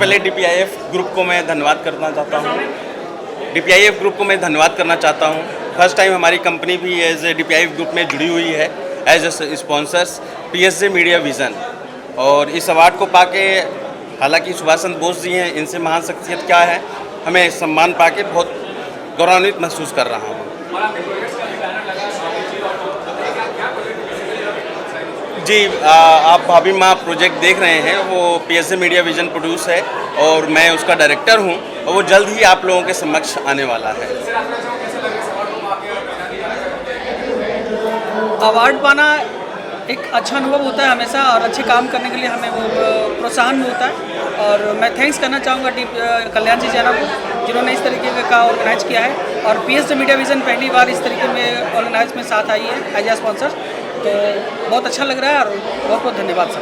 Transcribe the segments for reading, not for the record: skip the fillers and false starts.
पहले डीपीआईएफ ग्रुप को मैं धन्यवाद करना चाहता हूँ। डीपीआईएफ ग्रुप को मैं धन्यवाद करना चाहता हूँ। फर्स्ट टाइम हमारी कंपनी भी एज ए डीपीआईएफ ग्रुप में जुड़ी हुई है as a sponsors PSJ media vision. और इस अवार्ड को पाके, हालांकि सुभाष चंद्र बोस जी हैं, इनसे महान शख्सियत क्या है, हमें सम्मान पाके बहुत गौरवान्वित महसूस कर रहा हूँ। जी, आप भाभी माँ प्रोजेक्ट देख रहे हैं, वो पीएसजे मीडिया विज़न प्रोड्यूस है और मैं उसका डायरेक्टर हूँ और वो जल्द ही आप लोगों के समक्ष आने वाला है। अवार्ड पाना एक अच्छा अनुभव होता है हमेशा, और अच्छे काम करने के लिए हमें वो प्रोत्साहन मिलता है। और मैं थैंक्स करना चाहूँगा कल्याण जी जैना को, जिन्होंने इस तरीके का ऑर्गेनाइज किया है। और पीएसजे मीडिया विज़न पहली बार इस तरीके में ऑर्गेनाइज में साथ आई है एज ए स्पॉन्सर, तो बहुत अच्छा लग रहा है और बहुत बहुत धन्यवाद सर।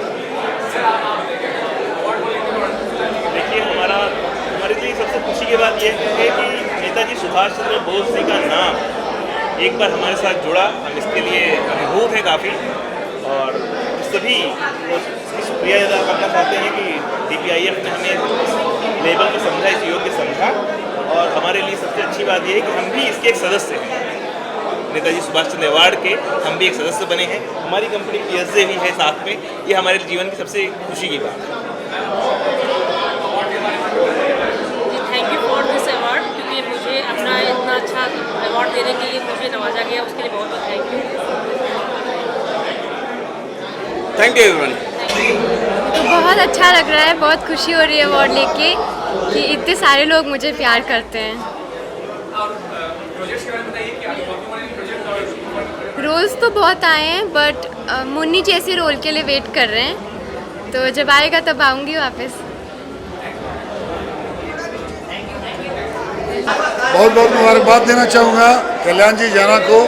देखिए, हमारे लिए सबसे खुशी की बात यह है कि नेताजी सुभाष चंद्र बोस जी का नाम एक बार हमारे साथ जुड़ा। हम इसके लिए अनुभूत हैं काफ़ी, और सभी इसकी शुक्रिया अदा करना चाहते हैं कि डीपीआईएफ ने हमें इस लेवल को समझा, इस योग को समझा। और हमारे लिए सबसे अच्छी बात यह है कि हम भी इसके एक सदस्य हैं। नेताजी सुभाष चंद्र अवार्ड के हम भी एक सदस्य बने हैं। हमारी कंपनी पीएसजे भी है साथ में। ये हमारे जीवन की सबसे खुशी की बात है। Thank you for this award, क्योंकि मुझे अपना इतना अच्छा अवार्ड देने के लिए मुझे नवाजा गया, उसके लिए बहुत बहुत thank you. Thank you everyone. तो बहुत अच्छा लग रहा है, बहुत खुशी हो रही है अवार्ड लेके कि इतने सारे लोग मुझे प्यार करते हैं। रोल्स तो बहुत आए हैं, बट मुन्नी जैसे रोल के लिए वेट कर रहे हैं, तो जब आएगा तब आऊँगी वापस। बहुत बहुत मुबारकबाद देना चाहूँगा कल्याण जी जाना को।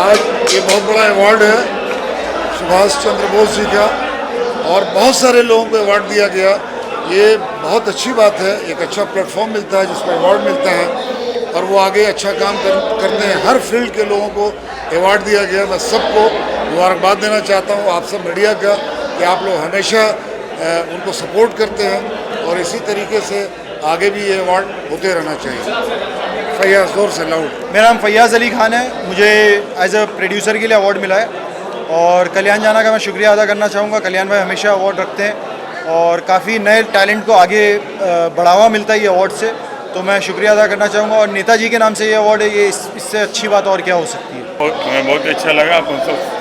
आज ये बहुत बड़ा अवार्ड है सुभाष चंद्र बोस जी का, और बहुत सारे लोगों को अवार्ड दिया गया। ये बहुत अच्छी बात है, एक अच्छा प्लेटफॉर्म मिलता है जिस पर अवार्ड मिलता है, और वो आगे अच्छा काम करते हैं। हर फील्ड के लोगों को अवार्ड दिया गया। मैं सबको मुबारकबाद देना चाहता हूँ, आप सब मीडिया का, कि आप लोग हमेशा उनको सपोर्ट करते हैं, और इसी तरीके से आगे भी ये अवार्ड होते रहना चाहिए। फैयाज, जोर से लाउड। मेरा नाम फैयाज़ अली खान है। मुझे एज अ प्रोड्यूसर के लिए अवार्ड मिला है, और कल्याण जाना का मैं शुक्रिया अदा करना चाहूँगा। कल्याण भाई हमेशा अवार्ड रखते हैं और काफ़ी नए टैलेंट को आगे बढ़ावा मिलता है ये अवार्ड से, तो मैं शुक्रिया अदा करना चाहूँगा। और नेताजी के नाम से ये अवार्ड है, ये इससे अच्छी बात और क्या हो सकती है। हमें बहुत अच्छा लगा, आप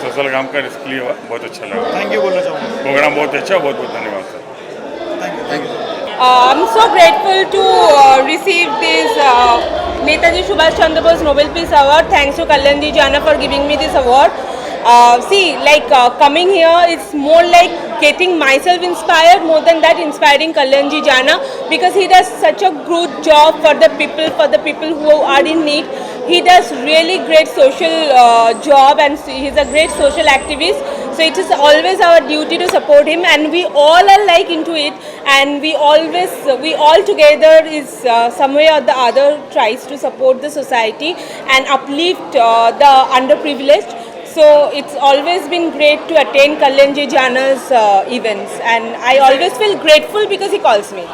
सोशल काम कर, इसके लिए बहुत अच्छा लगा। थैंक यू बोलना चाहूँगा। प्रोग्राम बहुत अच्छा, बहुत बहुत धन्यवाद sir. Thank you. I'm so grateful to receive this Netaji Subhash Chandra Bose Nobel Peace Award. Thanks to Kalyan Ji Jana for giving me this award. Coming here, it's more like getting myself inspired, more than that inspiring Kalyan Ji Jana, because he does such a good job for the people who are in need. He does really great social job, and he's a great social activist. So it is always our duty to support him, and we all are like into it, and we all together is some way or the other tries to support the society and uplift the underprivileged. So it's always been great to attend Kalyan Ji Jana's events, and I always feel grateful because he calls me.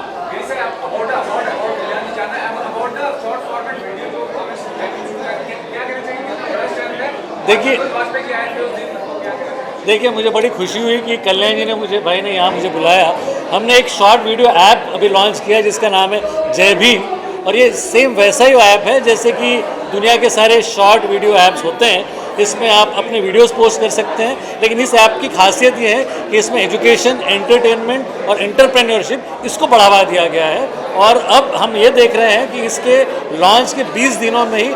देखिए, मुझे बड़ी खुशी हुई कि कल्याण जी ने भाई ने यहाँ मुझे बुलाया। हमने एक शॉर्ट वीडियो ऐप अभी लॉन्च किया जिसका नाम है जय भीम, और ये सेम वैसा ही ऐप है जैसे कि दुनिया के सारे शॉर्ट वीडियो ऐप्स होते हैं। इसमें आप अपने वीडियोस पोस्ट कर सकते हैं, लेकिन इस ऐप की खासियत ये है कि इसमें एजुकेशन, एंटरटेनमेंट और एंटरप्रेन्योरशिप इसको बढ़ावा दिया गया है। और अब हम ये देख रहे हैं कि इसके लॉन्च के 20 दिनों में ही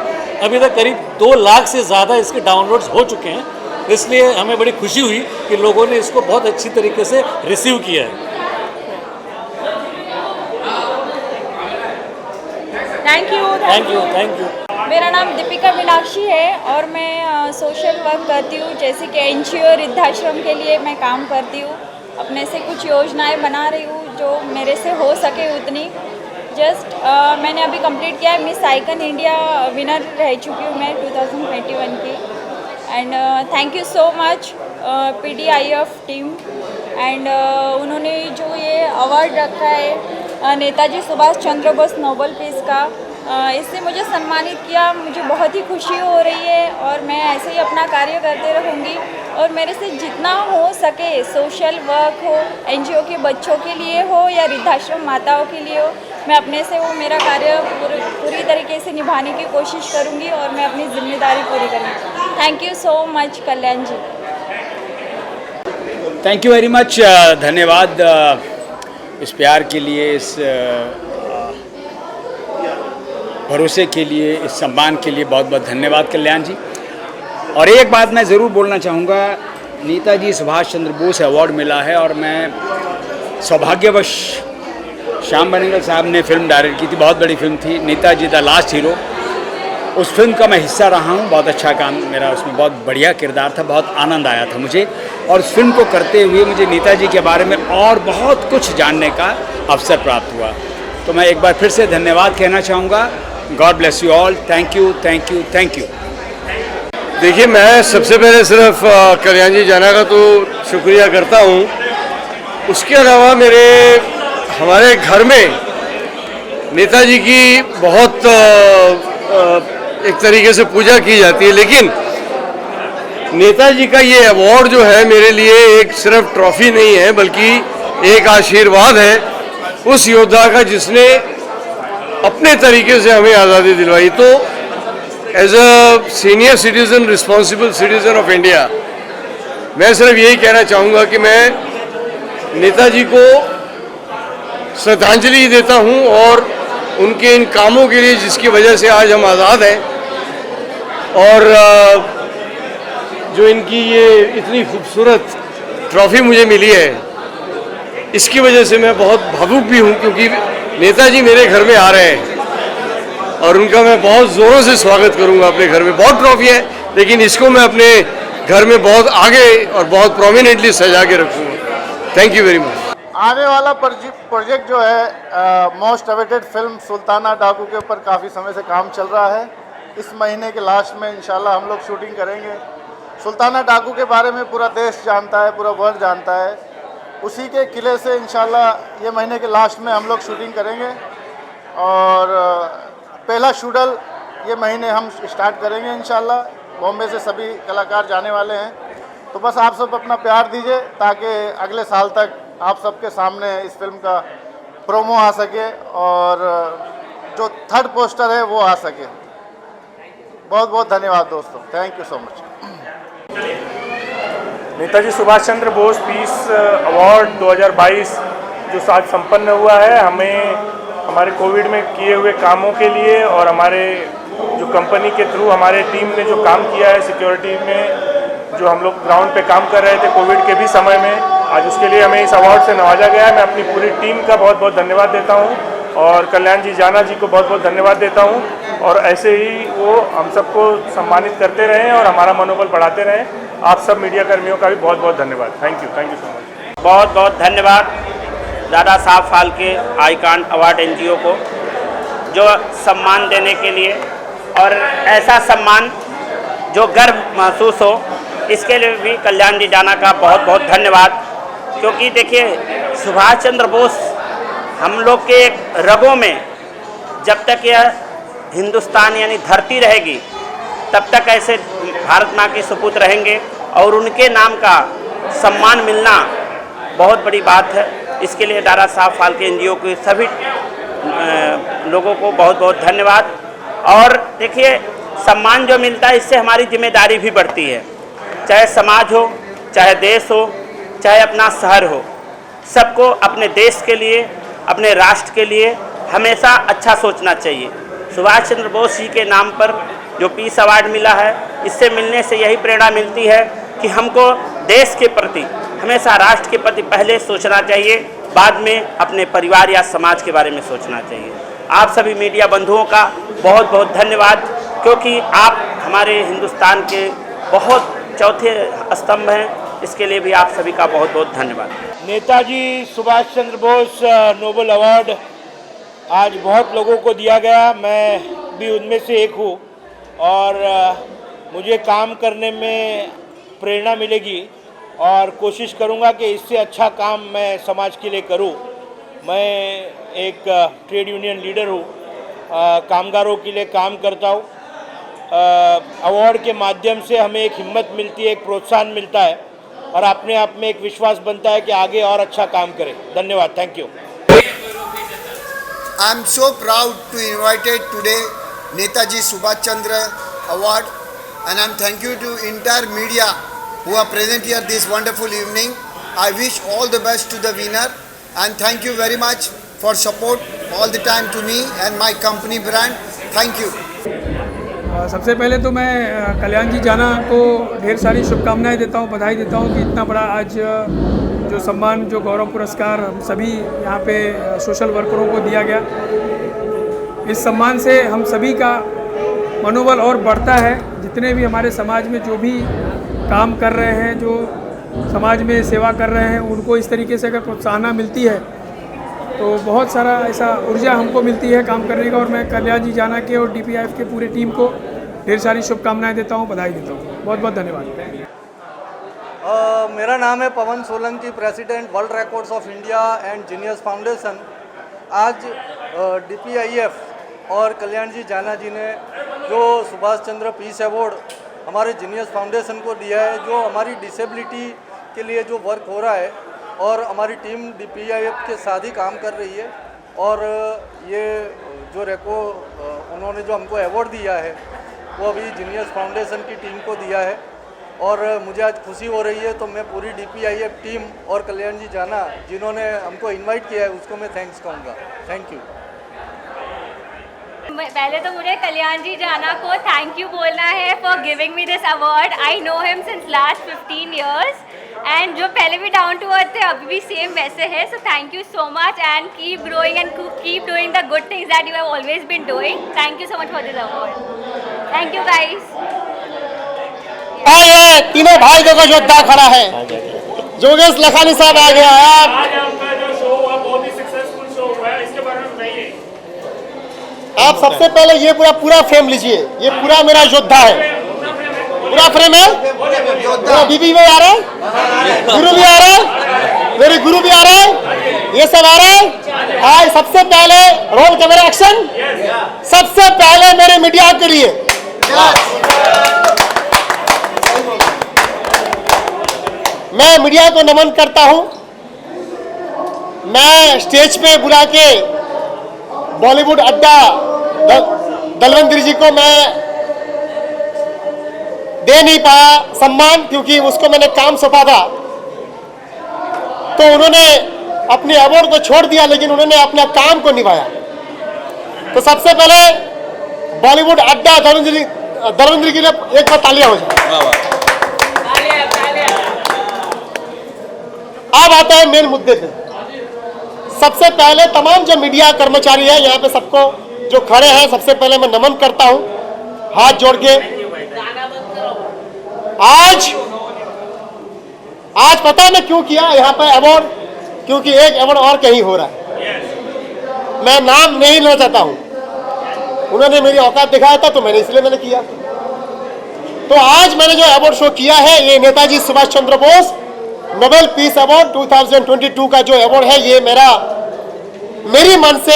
अभी तक करीब 2 लाख से ज़्यादा इसके डाउनलोड्स हो चुके हैं। इसलिए हमें बड़ी खुशी हुई कि लोगों ने इसको बहुत अच्छी तरीके से रिसीव किया है। Thank you. मेरा नाम दीपिका मीनाक्षी है, और मैं सोशल वर्क करती हूँ, जैसे कि एनजीओ वृद्धाश्रम के लिए मैं काम करती हूँ। अपने से कुछ योजनाएं बना रही हूँ जो मेरे से हो सके उतनी। मैंने अभी कंप्लीट किया है, मिस आइकन इंडिया विनर रह चुकी हूँ मैं 2021 की। And thank you so much PDIF team, and उन्होंने जो ये अवार्ड रखा है नेताजी सुभाष चंद्र बोस नोबेल पीस का इससे मुझे सम्मानित किया। मुझे बहुत ही खुशी हो रही है और मैं ऐसे ही अपना कार्य करते रहूँगी और मेरे से जितना हो सके सोशल वर्क हो, एनजीओ के बच्चों के लिए हो या वृद्धाश्रम माताओं के लिए हो, मैं अपने से वो मेरा कार्य पूरी तरीके से निभाने की कोशिश करूँगी और मैं अपनी जिम्मेदारी पूरी करूँगी। Thank you so much Kalyan ji. Thank you very much. धन्यवाद इस प्यार के लिए, इस भरोसे के लिए, इस सम्मान के लिए बहुत बहुत धन्यवाद कल्याण जी। और एक बात मैं ज़रूर बोलना चाहूँगा, नेताजी सुभाष चंद्र बोस अवार्ड मिला है और मैं सौभाग्यवश श्याम बेनेगल साहब ने फिल्म डायरेक्ट की थी, बहुत बड़ी फिल्म थी नेताजी द लास्ट हीरो। उस फिल्म का मैं हिस्सा रहा हूँ, बहुत अच्छा काम मेरा उसमें, बहुत बढ़िया किरदार था, बहुत आनंद आया था मुझे। और उस फिल्म को करते हुए मुझे नेताजी के बारे में और बहुत कुछ जानने का अवसर प्राप्त हुआ। तो मैं एक बार फिर से धन्यवाद कहना चाहूँगा। God bless you all. Thank you, thank you, thank you. देखिए, मैं सबसे पहले सिर्फ कल्याण जी जाना का तो शुक्रिया करता हूँ। उसके अलावा हमारे घर में नेताजी की बहुत एक तरीके से पूजा की जाती है, लेकिन नेताजी का ये अवार्ड जो है मेरे लिए एक सिर्फ ट्रॉफी नहीं है बल्कि एक आशीर्वाद है उस योद्धा का जिसने अपने तरीके से हमें आज़ादी दिलवाई। तो as a senior citizen, responsible citizen of India, मैं सिर्फ यही कहना चाहूँगा कि मैं नेताजी को श्रद्धांजलि देता हूँ और उनके इन कामों के लिए जिसकी वजह से आज हम आज़ाद हैं, और जो इनकी ये इतनी खूबसूरत ट्रॉफी मुझे मिली है, इसकी वजह से मैं बहुत भावुक भी हूँ, क्योंकि नेताजी मेरे घर में आ रहे हैं और उनका मैं बहुत ज़ोरों से स्वागत करूँगा अपने घर में। बहुत ट्रॉफी है, लेकिन इसको मैं अपने घर में बहुत आगे और बहुत प्रोमिनेंटली सजा के रखूँगा। Thank you very much. आने वाला प्रोजेक्ट जो है मोस्ट अवेटेड फिल्म सुल्ताना डाकू के ऊपर काफ़ी समय से काम चल रहा है। इस महीने के लास्ट में इंशाल्लाह हम लोग शूटिंग करेंगे। सुल्ताना डाकू के बारे में पूरा देश जानता है, पूरा वर्ल्ड जानता है। उसी के किले से इंशाल्लाह ये महीने के लास्ट में हम लोग शूटिंग करेंगे और पहला शूडल ये महीने हम स्टार्ट करेंगे इंशाल्लाह। बॉम्बे से सभी कलाकार जाने वाले हैं, तो बस आप सब अपना प्यार दीजिए ताकि अगले साल तक आप सबके सामने इस फिल्म का प्रोमो आ सके और जो थर्ड पोस्टर है वो आ सके। बहुत बहुत धन्यवाद दोस्तों, thank you so much. Netaji Subhash Chandra Bose peace award 2022 जो आज संपन्न हुआ है, हमें हमारे कोविड में किए हुए कामों के लिए और हमारे जो कंपनी के थ्रू हमारे टीम ने जो काम किया है सिक्योरिटी में, जो हम लोग ग्राउंड पे काम कर रहे थे कोविड के भी समय में, आज उसके लिए हमें इस अवार्ड से नवाजा गया है। मैं अपनी पूरी टीम का बहुत बहुत धन्यवाद देता हूं और कल्याण जी जाना जी को बहुत बहुत धन्यवाद देता हूं, और ऐसे ही वो हम सबको सम्मानित करते रहें और हमारा मनोबल बढ़ाते रहें। आप सब मीडिया कर्मियों का भी बहुत बहुत धन्यवाद। Thank you so much. बहुत बहुत धन्यवाद Dada Saheb Phalke icon award NGO को जो सम्मान देने के लिए, और ऐसा सम्मान जो गर्व महसूस हो, इसके लिए भी कल्याण जी जाना का बहुत बहुत धन्यवाद। क्योंकि देखिए, सुभाष चंद्र बोस हम लोग के रगों में, जब तक यह हिंदुस्तान यानी धरती रहेगी तब तक ऐसे भारत माँ के सपूत रहेंगे, और उनके नाम का सम्मान मिलना बहुत बड़ी बात है। इसके लिए दादा साहब फाल्के एनजीओ के सभी लोगों को बहुत बहुत धन्यवाद। और देखिए, सम्मान जो मिलता है इससे हमारी जिम्मेदारी भी बढ़ती है, चाहे समाज हो, चाहे देश हो, चाहे अपना शहर हो, सबको अपने देश के लिए, अपने राष्ट्र के लिए हमेशा अच्छा सोचना चाहिए। सुभाष चंद्र बोस जी के नाम पर जो पीस अवार्ड मिला है, इससे मिलने से यही प्रेरणा मिलती है कि हमको देश के प्रति, हमेशा राष्ट्र के प्रति पहले सोचना चाहिए, बाद में अपने परिवार या समाज के बारे में सोचना चाहिए। आप सभी मीडिया बंधुओं का बहुत बहुत धन्यवाद, क्योंकि आप हमारे हिंदुस्तान के बहुत चौथे स्तंभ हैं। इसके लिए भी आप सभी का बहुत बहुत धन्यवाद। नेताजी सुभाष चंद्र बोस नोबेल अवार्ड आज बहुत लोगों को दिया गया, मैं भी उनमें से एक हूँ, और मुझे काम करने में प्रेरणा मिलेगी और कोशिश करूँगा कि इससे अच्छा काम मैं समाज के लिए करूँ। मैं एक ट्रेड यूनियन लीडर हूँ, कामगारों के लिए काम करता हूँ। अवार्ड के माध्यम से हमें एक हिम्मत मिलती है, एक प्रोत्साहन मिलता है और अपने आप में एक विश्वास बनता है कि आगे और अच्छा काम करें। धन्यवाद, thank you. I am so proud to invited today Netaji Subhash Chandra Award, and I am thank you to entire media who are present here this wonderful evening. I wish all the best to the winner, and thank you very much for support all the time to me and my company brand. Thank you. सबसे पहले तो मैं कल्याण जी जाना को ढेर सारी शुभकामनाएं देता हूं, बधाई देता हूं कि इतना बड़ा आज जो सम्मान, जो गौरव पुरस्कार हम सभी यहाँ पे सोशल वर्करों को दिया गया। इस सम्मान से हम सभी का मनोबल और बढ़ता है। जितने भी हमारे समाज में जो भी काम कर रहे हैं, जो समाज में सेवा कर रहे हैं, उनको इस तरीके से अगर प्रोत्साहन मिलती है तो बहुत सारा ऐसा ऊर्जा हमको मिलती है काम करने का। और मैं कल्याण जी जाना के और DPIF के पूरे टीम को ढेर सारी शुभकामनाएं देता हूं, बधाई देता हूं। बहुत बहुत धन्यवाद। मेरा नाम है Pawan Solanki, president world records of India and genius foundation. आज DPIF और कल्याण जी जाना जी ने जो सुभाष चंद्र पीस अवार्ड हमारे जीनियस फाउंडेशन को दिया है, जो हमारी डिसेबिलिटी के लिए जो वर्क हो रहा है, और हमारी टीम DPIF के साथ ही काम कर रही है। और ये जो उन्होंने जो हमको अवार्ड दिया है वो अभी जीनियस फाउंडेशन की टीम को दिया है, और मुझे आज खुशी हो रही है। तो मैं पूरी DPIF टीम और कल्याण जी जाना जिन्होंने हमको इनवाइट किया है उसको मैं थैंक्स कहूँगा। Thank you. पहले तो मुझे कल्याण जी जाना को थैंक यू बोलना है for giving me this award. I know him since last 15 years and जो पहले भी डाउन टू अर्थ थे अभी भी सेम वैसे है। So thank you so much and keep growing and keep doing the good things that you have always been doing. Thank you so much for this award. Thank you guys. ये तीनों भाई देखो योद्धा खड़ा है। जोगेश लखानी साहब आ गया है। आज आपका जो शो हुआ बहुत ही सक्सेसफुल शो हुआ है, इसके बारे में बताइए। आप सबसे पहले ये पूरा फ्रेम लीजिए। ये पूरा मेरा योद्धा है, पूरा फ्रेम है। बीबी भी आ रहा है, गुरु भी आ रहा है, मेरे गुरु भी आ रहा है, ये सब आ रहा है। आज सबसे पहले रोल कैमरा एक्शन। सबसे पहले मेरे मीडिया के लिए मैं मीडिया को नमन करता हूं। मैं स्टेज पे बुला के बॉलीवुड अड्डा दलवंदर जी को मैं दे नहीं पाया सम्मान, क्योंकि उसको मैंने काम सौंपा था। तो उन्होंने अपने अवार्ड को छोड़ दिया, लेकिन उन्होंने अपना काम को निभाया। तो सबसे पहले बॉलीवुड अड्डा दलवंदर के लिए एक बार तालियां हो जाए। अब आता है मेन मुद्दे पे। सबसे पहले तमाम जो मीडिया कर्मचारी है यहाँ पे सबको जो खड़े हैं, सबसे पहले मैं नमन करता हूँ हाथ जोड़ के। आज पता मैं क्यों किया यहाँ पे अवार्ड, क्योंकि एक अवार्ड और कहीं हो रहा है। मैं नाम नहीं लेना चाहता हूँ, उन्होंने मेरी औकात दिखाया था तो मैंने इसलिए मैंने किया। तो आज मैंने जो अवार्ड शो किया है, ये Netaji Subhash Chandra Bose Nobel peace award 2022 का जो अवार्ड है, ये मेरी मन से,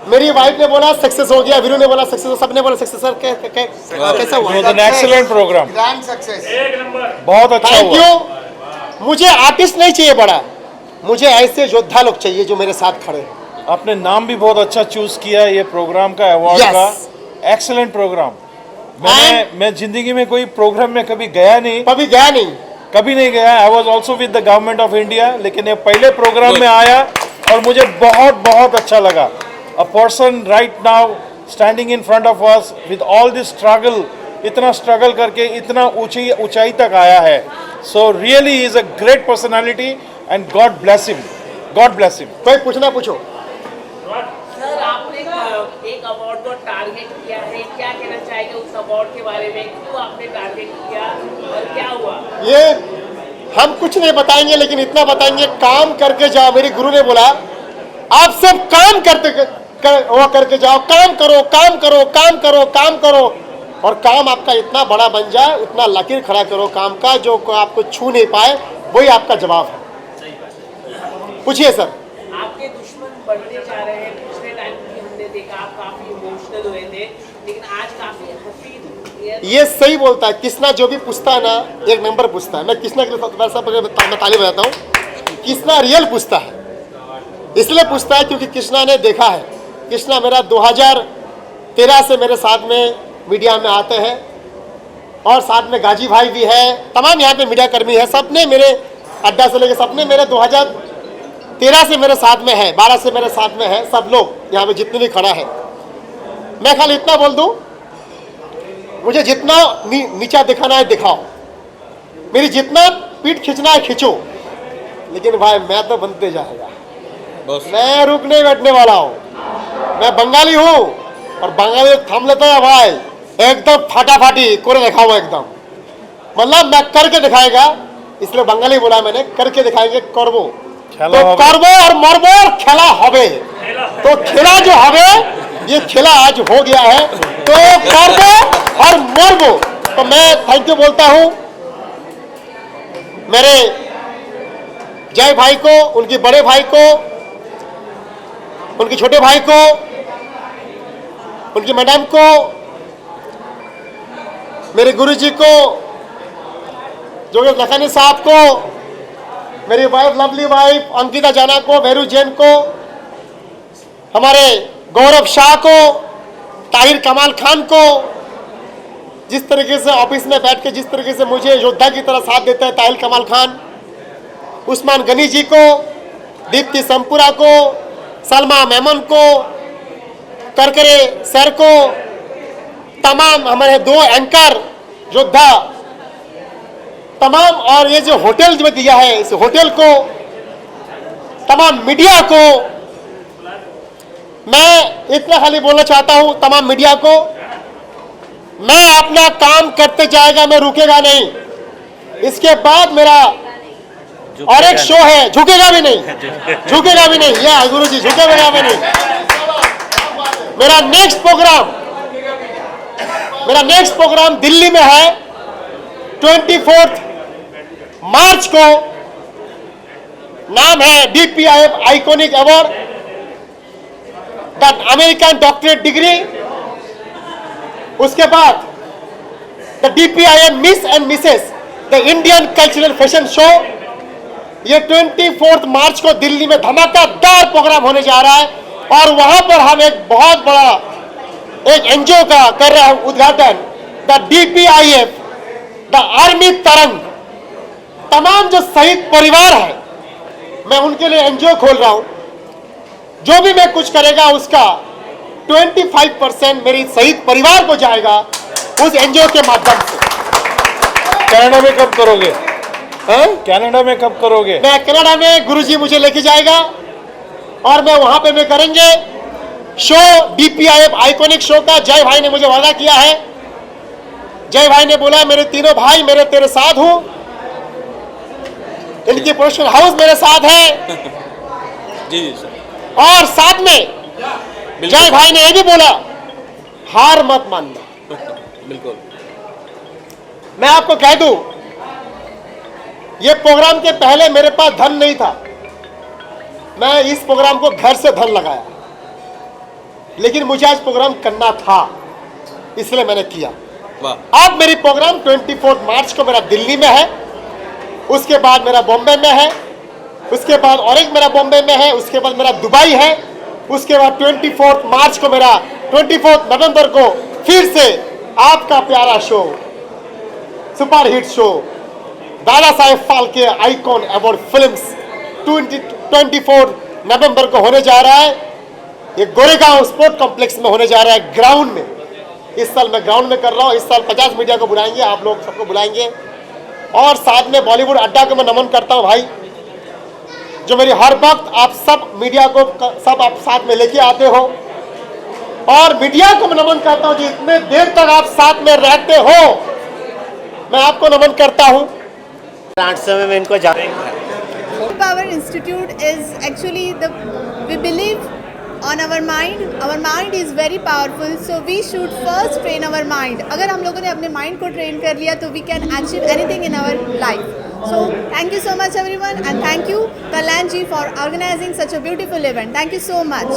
मेरी वाइफ ने बोला सक्सेस हो गया, वीरू ने बोला सक्सेस, सबने बोला सक्सेस। सर कैसा हुआ? एक्सीलेंट प्रोग्राम, ग्रैंड सक्सेस, बहुत अच्छा थैंक यू। मुझे आर्टिस्ट नहीं चाहिए बड़ा, मुझे ऐसे योद्धा लोग चाहिए जो मेरे साथ खड़े हैं। आपने नाम भी बहुत अच्छा चूज किया ये प्रोग्राम का, अवार्ड का। Excellent programme. मैं जिंदगी में कोई प्रोग्राम में कभी गया नहीं, कभी नहीं गया। I was also with the government of India, लेकिन ये पहले प्रोग्राम में आया और मुझे बहुत बहुत अच्छा लगा। A person right now standing in front of us with all this struggle, इतना स्ट्रगल करके इतना ऊंचाई तक आया है। So really he is a great personality and God bless him, God bless him. कोई पूछना पूछो। सर आपने एक अवार्ड को टारगेट किया है, क्या कहना चाहेंगे उस अवार्ड के बारे में? क्यों आपने टारगेट किया और क्या हुआ? ये हम कुछ नहीं बताएंगे, लेकिन इतना बताएंगे, काम करके जाओ। मेरे गुरु ने बोला आप सब काम करके जाओ, काम करो काम करो काम करो काम करो, और काम आपका इतना बड़ा बन जाए, उतना लकीर खड़ा करो काम का जो आपको छू नहीं पाए, वही आपका जवाब है। पूछिए सर। आपके बढ़ते जा रहे हैं। पिछले टाइम भी हमने देखा आप काफ़ी इमोशनल हुए थे, लेकिन आज काफ़ी हंसी ये सही बोलता है कृष्णा, जो भी पूछता है ना एक नंबर पूछता है। मैं कृष्णा के लिए मैं ताली बजाता हूँ। कृष्णा रियल पूछता है, इसलिए पूछता है क्योंकि कृष्णा ने देखा है। कृष्णा मेरा 2013 से मेरे साथ में मीडिया में आते हैं और साथ में गाजी भाई भी है, तमाम यहाँ पे मीडिया कर्मी है, सबने मेरे अड्डा से लेकर सबने मेरे 2013 से मेरे साथ में है, 12 से मेरे साथ में है, सब लोग यहाँ पे जितने भी खड़ा है। मैं खाली इतना बोल दूँ, मुझे जितना नीचा दिखाना है दिखाओ, मेरी जितना पीठ खींचना है खींचो, लेकिन भाई मैं तो बनते जाएगा, मैं रुक नहीं बैठने वाला हूँ। मैं बंगाली हूँ और बंगाली थम लेता है भाई, एकदम फाटाफाटी कोरे दिखाओ एकदम, मतलब मैं करके दिखाएगा, इसलिए बंगाली बोला मैंने, करके दिखाएंगे करबो, तो करबो और मरबो और खेला होबे। तो खेला जो होबे ये खेला आज हो गया है, तो करबो और मरबो। तो मैं थैंक यू बोलता हूँ मेरे जय भाई को, उनके बड़े भाई को, उनके छोटे भाई को, उनकी मैडम को, मेरे गुरुजी को, जोगेश लखानी साहब को, मेरी वाइफ लवली वाइफ अंकिता जाना को, भैरू जैन को, हमारे गौरव शाह को, ताहिर कमाल खान को, जिस तरीके से ऑफिस में बैठ के जिस तरीके से मुझे योद्धा की तरह साथ देता है ताहिर कमाल खान, उस्मान गनी जी को, दीप्ति संपुरा को, सलमा मेमन को, करकरे सर को, तमाम हमारे 2 एंकर योद्धा तमाम, और ये जो होटल में दिया है इस होटल को, तमाम मीडिया को, मैं इतना खाली बोलना चाहता हूं तमाम मीडिया को, मैं अपना काम करते जाएगा, मैं रुकेगा नहीं। इसके बाद मेरा और एक शो है, झुकेगा भी नहीं, झुकेगा भी नहीं, या गुरुजी झुकेगा भी नहीं। मेरा नेक्स्ट प्रोग्राम दिल्ली में है 24 मार्च को, नाम है DPIF iconic award, the American doctorate degree. उसके बाद the DPIF miss and Mrs the Indian cultural fashion show. ये 24 मार्च को दिल्ली में धमाकेदार प्रोग्राम होने जा रहा है, और वहां पर हम एक बहुत बड़ा एक एनजीओ का कर रहे हैं उद्घाटन, द DPIF द आर्मी तरंग। तमाम जो शहीद परिवार है, मैं उनके लिए एनजीओ खोल रहा हूं। जो भी मैं कुछ करेगा उसका 25% मेरी शहीद परिवार को जाएगा उस एनजीओ के माध्यम से। कनाडा में कब करोगे? कनाडा में कब करोगे? मैं कनाडा में गुरुजी मुझे लेके जाएगा और मैं वहां पे मैं करेंगे शो DPIF आइकॉनिक शो का। जय भाई ने मुझे वादा किया है, जय भाई ने बोला मेरे तीनों भाई मेरे तेरे साथ हूं, इनकी प्रोडक्शन हाउस मेरे साथ है जी जी सर। और साथ में जय भाई ने ये भी बोला हार मत मानना। बिल्कुल। मैं आपको कह दूं, ये प्रोग्राम के पहले मेरे पास धन नहीं था, मैं इस प्रोग्राम को घर से धन लगाया, लेकिन मुझे आज प्रोग्राम करना था इसलिए मैंने किया। अब मेरी प्रोग्राम 24 मार्च को मेरा दिल्ली में है, उसके बाद मेरा बॉम्बे में है, उसके बाद और एक मेरा बॉम्बे में है, उसके बाद मेरा दुबई है, उसके बाद 24 मार्च को मेरा 24 नवंबर को फिर से आपका प्यारा show, superhit show Dada Saheb Phalke icon award films 24 नवंबर को होने जा रहा है। ये गोरेगांव स्पोर्ट कॉम्प्लेक्स में होने जा रहा है, ग्राउंड में। इस साल मैं ग्राउंड में कर रहा हूँ, इस साल 50 मीडिया को बुलाएंगे, आप लोग सबको बुलाएंगे, और साथ में बॉलीवुड अड्डा को मैं नमन करता हूँ भाई, जो मेरी हर वक्त आप सब मीडिया को सब आप साथ में लेके आते हो, और मीडिया को मैं नमन करता हूँ जो इतने देर तक आप साथ में रहते हो, मैं आपको नमन करता हूँ। 8 समय में इनको Power Institute is actually we believe on our mind. Our mind is very powerful, so we should first train our mind. अगर हम लोगों ने अपने mind को train कर लिया तो we can achieve anything in our life. So thank you so much everyone, and thank you Kalyan ji for organizing such a beautiful event. Thank you so much.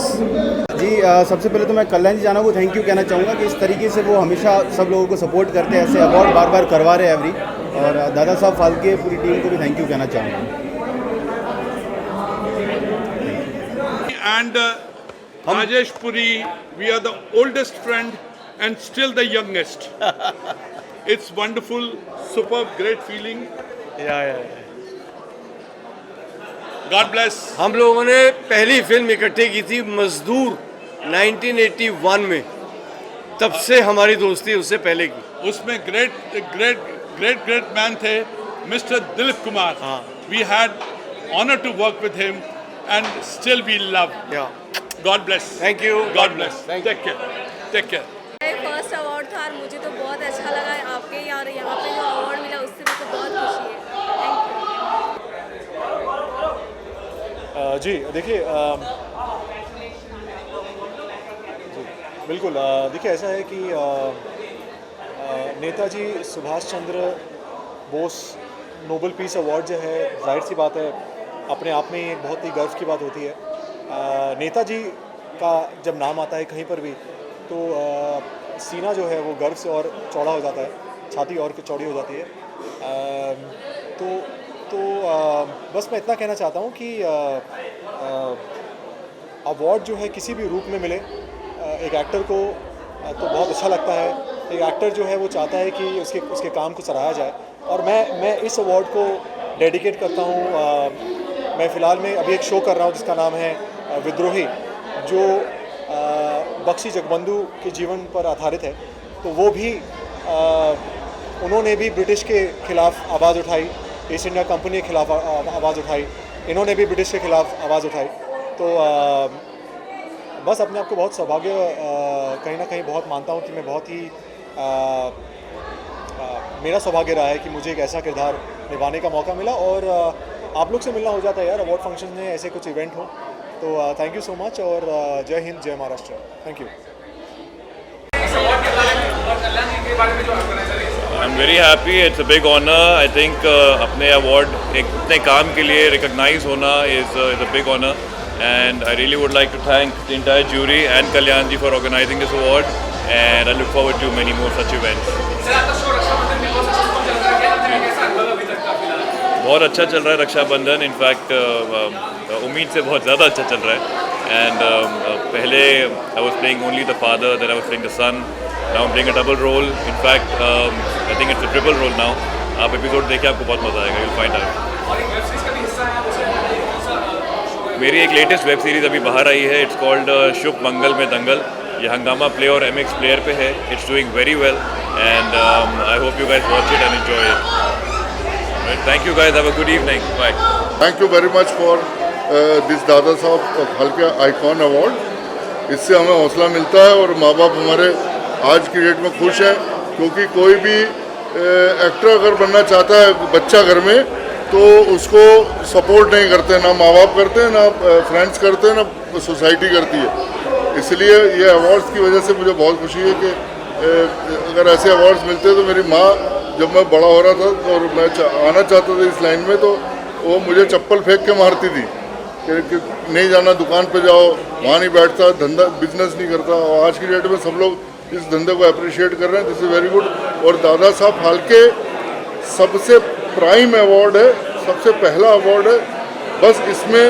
जी सबसे पहले तो मैं कल्याण जी जाना को थैंक यू कहना चाहूँगा कि इस तरीके से वो हमेशा सब लोगों को सपोर्ट करते हैं, ऐसे अवार्ड बार बार करवा रहे हैं एवरी, और दादा साहब फाल्के पूरी टीम को भी थैंक यू कहना चाहूँगा. And Rajesh Puri, we are the oldest friend and still the youngest. It's wonderful, superb, great feeling. God bless. हम लोगों ने पहली फिल्म इकट्ठे की थी मजदूर 1981 में, तब से हमारी दोस्ती उससे पहले की. उसमें great man थे Mr. Dilip Kumar. We had honor to work with him and still we love. God bless. Thank you. God bless. Take care. Take care. First award था और मुझे तो बहुत अच्छा लगा आपके यहाँ पे जो अवार्ड मिला उससे मुझे बहुत खुशी है. Thank you. जी देखिए बिल्कुल देखिए ऐसा है कि Netaji Subhash Chandra Bose Nobel peace award जो है, जाहिर सी बात है अपने आप में एक बहुत ही गर्व की बात होती है. नेताजी का जब नाम आता है कहीं पर भी तो सीना जो है वो गर्व से और चौड़ा हो जाता है, छाती और चौड़ी हो जाती है. तो बस मैं इतना कहना चाहता हूँ कि अवार्ड जो है किसी भी रूप में मिले एक एक्टर को तो बहुत अच्छा लगता है. एक एक्टर जो है वो चाहता है कि उसके काम को सराहा जाए, और मैं इस अवार्ड को डेडिकेट करता हूँ. मैं फ़िलहाल में अभी एक शो कर रहा हूँ जिसका नाम है विद्रोही, जो बख्शी जगबंधु के जीवन पर आधारित है. तो वो भी उन्होंने भी ब्रिटिश के ख़िलाफ़ आवाज़ उठाई, ईस्ट इंडिया कंपनी के ख़िलाफ़ आवाज़ उठाई, इन्होंने भी ब्रिटिश के ख़िलाफ़ आवाज़ उठाई. तो बस अपने आप को बहुत सौभाग्य कहीं ना कहीं बहुत मानता हूँ कि मैं बहुत ही मेरा सौभाग्य रहा है कि मुझे एक ऐसा किरदार निभाने का मौका मिला, और आप लोग से मिलना हो जाता है यार अवार्ड फंक्शन में, ऐसे कुछ इवेंट हो. तो थैंक यू सो मच, और जय हिंद जय Maharashtra. Thank you. I'm very happy. It's a big honor. I think अपने award इतने काम के लिए recognize होना is a big honor, and I really would like to thank the entire jury and Kalyan ji for organizing this award, and I look forward to many more such events. बहुत अच्छा चल रहा है Rakshabandhan. In fact उम्मीद से बहुत ज़्यादा अच्छा चल रहा है. एंड पहले I was playing only the father, then I was playing the son. Now I am playing a double role. In fact I think it's a triple role now. आप एपिसोड देखिए, आपको बहुत मज़ा आएगा. You will find out. मेरी एक latest web series अभी बाहर आई है. इट्स कॉल्ड शुभ मंगल में दंगल. ये हंगामा प्ले और MX प्लेयर पे है. It's doing very well, and I hope you guys watch it and enjoy it. Thank you guys. Have a good evening. Bye. Thank you very much for this Dada Saheb Phalke icon award. इससे हमें हौसला मिलता है, और माँ बाप हमारे आज की डेट में खुश हैं, क्योंकि कोई भी एक्टर अगर बनना चाहता है बच्चा घर में, तो उसको सपोर्ट नहीं करते, ना माँ बाप करते हैं, ना फ्रेंड्स करते हैं, ना सोसाइटी करती है. इसलिए ये अवार्ड्स की वजह से मुझे बहुत खुशी है कि अगर ऐसे अवार्ड्स मिलते तो मेरी माँ जब मैं बड़ा हो रहा था और मैं आना चाहता था इस लाइन में, तो वो मुझे चप्पल फेंक के मारती थी कि नहीं जाना, दुकान पे जाओ, वहाँ नहीं बैठता, धंधा बिजनेस नहीं करता. और आज की डेट में सब लोग इस धंधे को अप्रिशिएट कर रहे हैं. This is very good. और दादा साहब फाल्के सबसे प्राइम अवार्ड है, सबसे पहला अवार्ड है. बस इसमें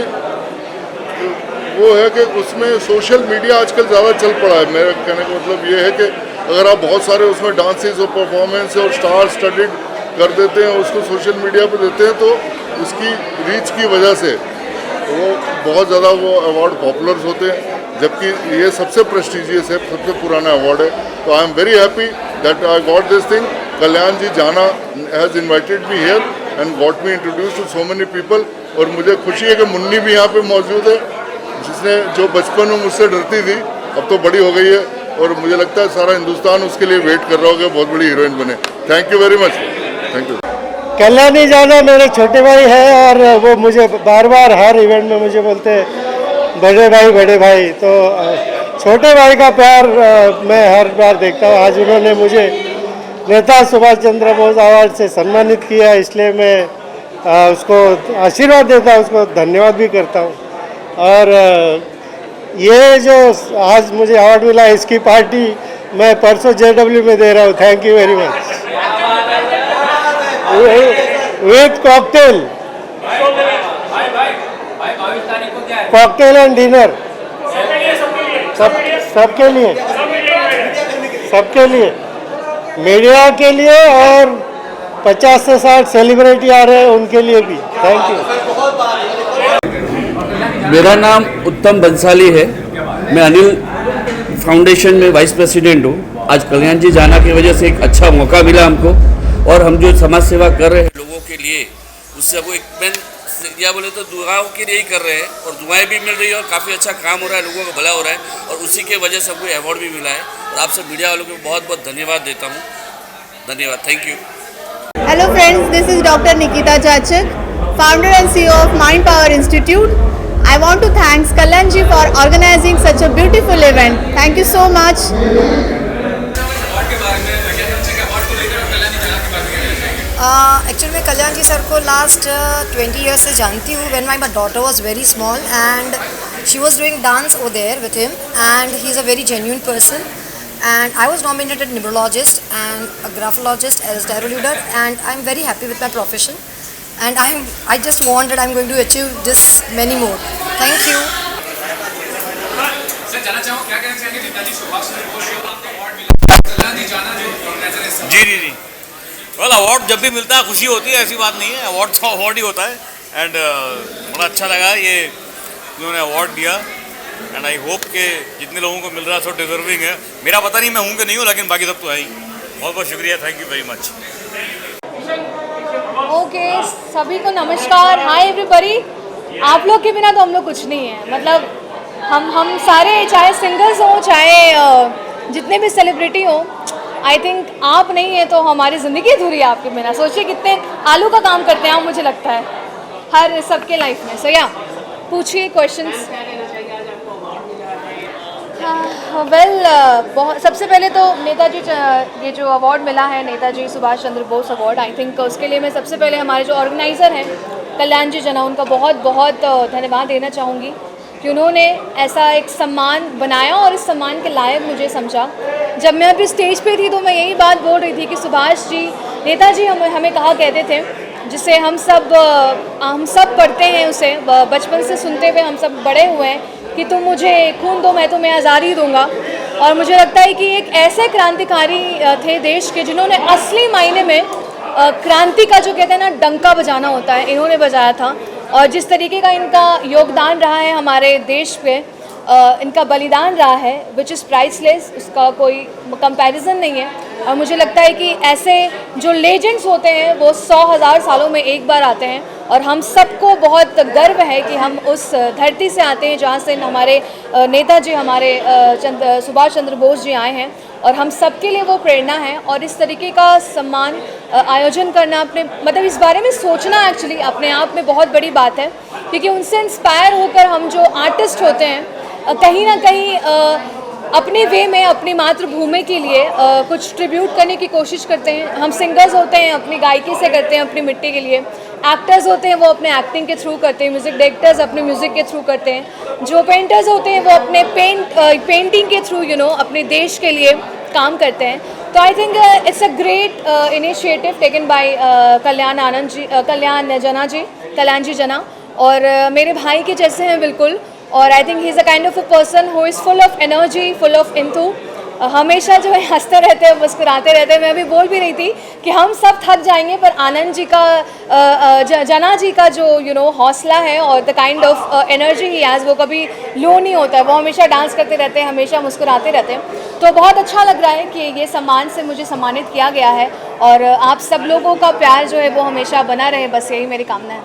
वो है कि उसमें सोशल मीडिया आजकल ज़्यादा चल पड़ा है. मेरा कहने का मतलब ये है कि अगर आप बहुत सारे उसमें डांसेस और परफॉर्मेंस और स्टार स्टडीड कर देते हैं, उसको सोशल मीडिया पे देते हैं, तो उसकी रीच की वजह से वो बहुत ज़्यादा वो अवार्ड पॉपुलर होते हैं. जबकि ये सबसे प्रेस्टिजियस है, सबसे पुराना अवार्ड है. तो I am very happy that I got this thing. Kalyan ji Jana has invited me here and got me introduce to so many people. और मुझे खुशी है कि मुन्नी भी यहाँ पे मौजूद है, जिसने जो बचपन में मुझसे डरती थी अब तो बड़ी हो गई है, और मुझे लगता है सारा हिंदुस्तान उसके लिए वेट कर रहा होगा, बहुत बड़ी हीरोइन बने. Thank you very much. Thank you. Kalyani जाना मेरे छोटे भाई है, और वो मुझे बार बार हर इवेंट में मुझे बोलते हैं बड़े भाई तो छोटे भाई का प्यार मैं हर बार देखता हूँ। आज उन्होंने मुझे नेता सुभाष चंद्र बोस अवार्ड से सम्मानित किया, इसलिए मैं उसको आशीर्वाद देता हूँ, उसको धन्यवाद भी करता हूँ। और ये जो आज मुझे अवार्ड मिला है, इसकी पार्टी मैं परसों JW में दे रहा हूँ। Thank you very much. With cocktail and dinner सबके लिए मीडिया के लिए और 50 से 60 सेलिब्रिटी आ रहे हैं उनके लिए भी। Thank you. मेरा नाम उत्तम बंसाली है। मैं अनिल फाउंडेशन में वाइस प्रेसिडेंट हूँ। आज कल्याण जी जाना की वजह से एक अच्छा मौका मिला हमको, और हम जो समाज सेवा कर रहे हैं लोगों के लिए, उससे वो एक मैं या बोले तो दुआओं के लिए ही कर रहे हैं, और दुआएं भी मिल रही है और काफ़ी अच्छा काम हो रहा है, लोगों का भला हो रहा है, और उसी के वजह से हमको अवार्ड भी मिला है। और आप सब मीडिया वालों को बहुत बहुत धन्यवाद देता हूँ। धन्यवाद, thank you. Hello friends, this is Dr. Nikita Chachak, founder and CEO of Mind Power Institute. I want to thank Kalyan ji for organizing such a beautiful event. Thank you so much. Actually मैं Kalyan ji sir को last 20 years से जानती हूँ। When my daughter was very small and she was doing dance over there with him, and he is a very genuine person, and I was nominated neurologist and a graphologist as tarot leader, and I'm very happy with my profession, and I just want that I'm going to achieve this many more. Thank you. Sir जानना चाहूँ क्या कहना चाहेंगे नेताजी सुभाष चंद्र बोस को आपका award मिला, कल्याण जी जाना जो ऑर्गेनाइजर है। जी वेल, अवार्ड जब भी मिलता है खुशी होती है, ऐसी बात नहीं है। अवार्ड तो अवार्ड ही होता है, एंड बड़ा अच्छा लगा ये उन्होंने अवार्ड दिया, एंड आई होप कि जितने लोगों को मिल रहा है सो डिजर्विंग है। मेरा पता नहीं मैं हूँ कि नहीं हूँ, लेकिन बाकी सब तो है ही। बहुत बहुत शुक्रिया, thank you very much. Okay, सभी को नमस्कार, हाय एवरीबॉडी। आप लोग के बिना तो हम लोग कुछ नहीं है। मतलब हम सारे, चाहे सिंगर्स हों, चाहे जितने भी सेलिब्रिटी हों, आई थिंक आप नहीं है तो हमारी ज़िंदगी अधूरी है आपके बिना। सोचिए कितने आलू का काम करते हैं आप, मुझे लगता है हर सबके लाइफ में। सो या पूछिए क्वेश्चंस। वेल, सबसे पहले तो नेताजी, ये जो अवार्ड मिला है Netaji Subhash Chandra Bose award, I think उसके लिए मैं सबसे पहले हमारे जो ऑर्गेनाइज़र हैं कल्याण जी जना, उनका बहुत बहुत धन्यवाद देना चाहूँगी कि उन्होंने ऐसा एक सम्मान बनाया और इस सम्मान के लायक मुझे समझा। जब मैं अभी स्टेज पे थी तो मैं यही बात बोल रही थी कि सुभाष जी, नेताजी हमें कहा कहते थे, जिसे हम सब पढ़ते हैं, उसे बचपन से सुनते हुए हम सब बड़े हुए हैं कि तुम मुझे खून दो मैं तुम्हें आज़ादी दूंगा। और मुझे लगता है कि एक ऐसे क्रांतिकारी थे देश के, जिन्होंने असली मायने में क्रांति का जो कहते हैं ना डंका बजाना होता है, इन्होंने बजाया था। और जिस तरीके का इनका योगदान रहा है हमारे देश पे, इनका बलिदान रहा है, विच इज़ प्राइसलेस, उसका कोई कंपैरिजन नहीं है। और मुझे लगता है कि ऐसे जो लेजेंड्स होते हैं वो 100,000 सालों में एक बार आते हैं, और हम सबको बहुत गर्व है कि हम उस धरती से आते हैं जहाँ से हमारे नेताजी, हमारे सुभाष चंद्र बोस जी आए हैं, और हम सबके लिए वो प्रेरणा है। और इस तरीके का सम्मान आयोजन करना, अपने मतलब इस बारे में सोचना एक्चुअली अपने आप में बहुत बड़ी बात है, क्योंकि उनसे इंस्पायर होकर हम जो आर्टिस्ट होते हैं कहीं ना कहीं अपने वे में अपनी मातृभूमि के लिए कुछ ट्रिब्यूट करने की कोशिश करते हैं। हम सिंगर्स होते हैं, अपनी गायकी से करते हैं अपनी मिट्टी के लिए। एक्टर्स होते हैं वो अपने एक्टिंग के थ्रू करते हैं, म्यूज़िक डायरेक्टर्स अपने म्यूज़िक के थ्रू करते हैं, जो पेंटर्स होते हैं वो अपने पेंटिंग के थ्रू अपने देश के लिए काम करते हैं। तो I think it's a great initiative taken by Kalyan ji Jana, और मेरे भाई के जैसे हैं बिल्कुल। और I think he is a kind of a person who is full of energy, full of enthu, हमेशा जो है हंसते रहते हैं, मुस्कुराते रहते हैं। मैं अभी बोल भी रही थी कि हम सब थक जाएंगे, पर आनंद जी का, जना जी का जो हौसला है और the kind of energy he has, वो कभी लो नहीं होता है। वो हमेशा डांस करते रहते हैं, हमेशा मुस्कुराते रहते हैं। तो बहुत अच्छा लग रहा है कि ये सम्मान से मुझे सम्मानित किया गया है, और आप सब लोगों का प्यार जो है वो हमेशा बना रहे, बस यही मेरी कामना है।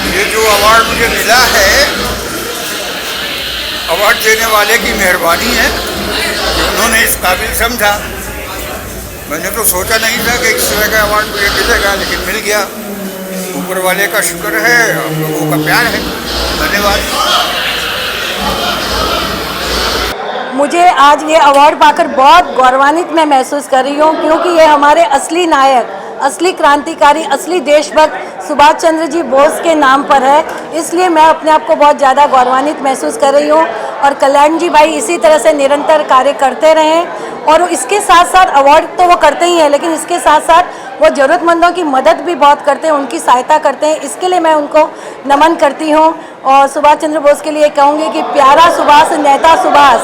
ये जो अवार्ड मुझे मिला है, अवार्ड देने वाले की मेहरबानी है कि उन्होंने इस काबिल समझा। मैंने तो सोचा नहीं था कि इस तरह का अवार्ड मुझे मिलेगा, लेकिन मिल गया। ऊपर वाले का शुक्र है, हम लोगों का प्यार है। धन्यवाद। मुझे आज ये अवार्ड पाकर बहुत गौरवान्वित मैं महसूस कर रही हूँ, क्योंकि ये हमारे असली नायक, असली क्रांतिकारी, असली देशभक्त सुभाष चंद्र जी बोस के नाम पर है। इसलिए मैं अपने आप को बहुत ज़्यादा गौरवान्वित महसूस कर रही हूँ। और कल्याण जी भाई इसी तरह से निरंतर कार्य करते रहें। और इसके साथ साथ अवार्ड तो वो करते ही हैं, लेकिन इसके साथ साथ वो ज़रूरतमंदों की मदद भी बहुत करते हैं, उनकी सहायता करते हैं। इसके लिए मैं उनको नमन करती हूँ। और सुभाष चंद्र बोस के लिए कहूँगी कि प्यारा सुभाष, नेता सुभाष,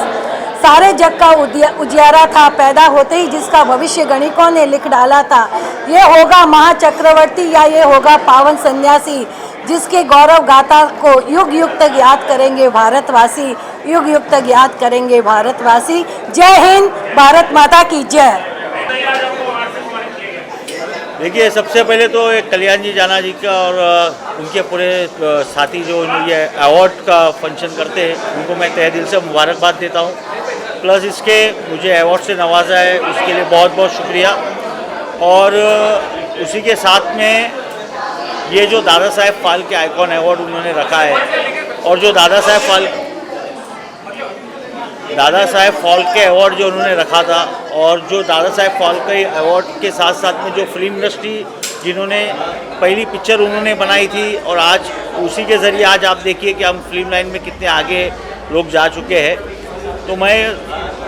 सारे जग का उजियारा था, पैदा होते ही जिसका भविष्य गणिकों ने लिख डाला था। ये होगा महाचक्रवर्ती या ये होगा पावन सन्यासी, जिसके गौरव गाथा को युग युग तक याद करेंगे भारतवासी, युग युग तक याद करेंगे भारतवासी। जय हिंद, भारत माता की जय। देखिए, सबसे पहले तो एक कल्याण जी जाना जी का और उनके पूरे साथी जो ये अवार्ड का फंक्शन करते हैं, उनको मैं तहे दिल से मुबारकबाद देता हूँ। प्लस इसके मुझे अवार्ड से नवाजा है, उसके लिए बहुत बहुत शुक्रिया। और उसी के साथ में ये जो दादा साहेब फाल्के आइकॉन अवार्ड उन्होंने रखा है, और जो दादा साहेब फाल्के अवार्ड जो उन्होंने रखा था, और जो दादा साहेब फाल्के अवार्ड के साथ साथ में जो फिल्म इंडस्ट्री जिन्होंने पहली पिक्चर उन्होंने बनाई थी, और आज उसी के ज़रिए आज आप देखिए कि हम फिल्म लाइन में कितने आगे लोग जा चुके हैं। तो मैं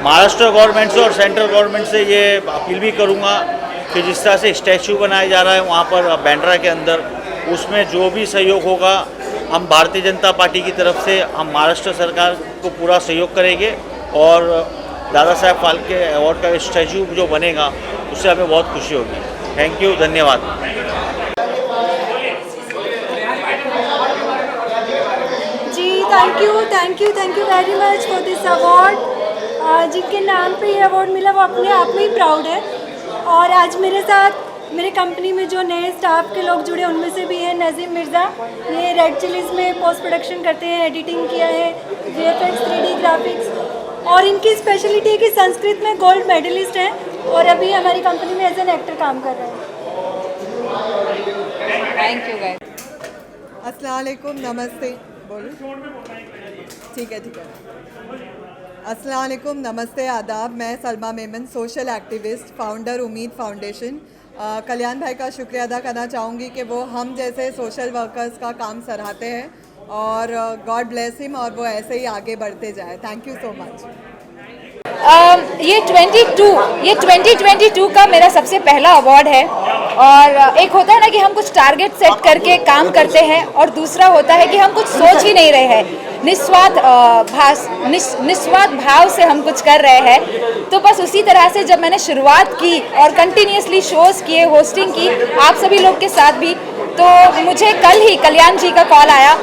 महाराष्ट्र गवर्नमेंट से और सेंट्रल गवर्नमेंट से ये अपील भी करूँगा कि जिस तरह से स्टैचू बनाया जा रहा है वहाँ पर बांद्रा के अंदर, उसमें जो भी सहयोग होगा हम भारतीय जनता पार्टी की तरफ से हम महाराष्ट्र सरकार को पूरा सहयोग करेंगे। और दादा साहेब फाल्के अवार्ड का स्टैचू जो बनेगा उससे हमें बहुत खुशी होगी। थैंक यू, धन्यवाद। Thank you very much for this award. जिनके नाम पे ये अवार्ड मिला वो अपने आप में ही प्राउड है। और आज मेरे साथ मेरे कंपनी में जो नए स्टाफ के लोग जुड़े उनमें से भी है नज़ीम मिर्ज़ा। ये रेड चिलीज़ में पोस्ट प्रोडक्शन करते हैं, एडिटिंग किया है, VFX 3D ग्राफिक्स, और इनकी स्पेशलिटी है कि संस्कृत में गोल्ड मेडलिस्ट हैं और अभी हमारी कंपनी में एज एन एक्टर काम कर रहे हैं। Thank you guys. अस्सलाम वालेकुम, नमस्ते। बोलो, ठीक है। अस्सलाम वालेकुम, नमस्ते, आदाब। मैं Salma Memon, social activist, founder उम्मीद फाउंडेशन। कल्याण भाई का शुक्रिया अदा करना चाहूँगी कि वो हम जैसे सोशल वर्कर्स का काम सराहते हैं, और गॉड ब्लेस हिम, और वो ऐसे ही आगे बढ़ते जाए। Thank you so much. ये 2022 का मेरा सबसे पहला अवार्ड है। और एक होता है ना कि हम कुछ टारगेट सेट करके काम करते हैं, और दूसरा होता है कि हम कुछ सोच ही नहीं रहे हैं, निस्वार्थ भाव से हम कुछ कर रहे हैं। तो बस उसी तरह से जब मैंने शुरुआत की और कंटिन्यूसली शोज़ किए, होस्टिंग की आप सभी लोग के साथ भी, तो मुझे कल ही कल्याण जी का कॉल आया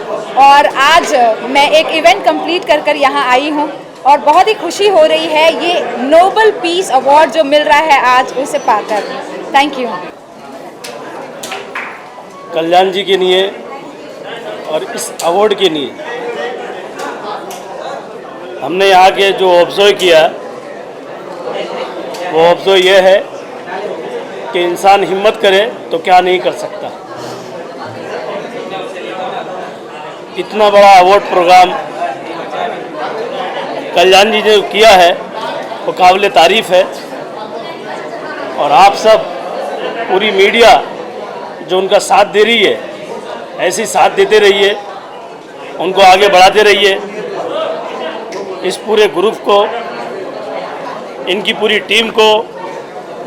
और आज मैं एक इवेंट कंप्लीट कर यहाँ आई हूँ और बहुत ही खुशी हो रही है ये नोबल पीस अवार्ड जो मिल रहा है आज उसे पाकर। Thank you. कल्याण जी के लिए और इस अवार्ड के लिए हमने यहाँ के जो ऑब्जर्व किया वो ऑब्जर्व ये है कि इंसान हिम्मत करे तो क्या नहीं कर सकता। इतना बड़ा अवार्ड प्रोग्राम कल्याण जी ने किया है वो काबिल तारीफ़ है, और आप सब पूरी मीडिया जो उनका साथ दे रही है ऐसे साथ देते रहिए, उनको आगे बढ़ाते रहिए। इस पूरे ग्रुप को, इनकी पूरी टीम को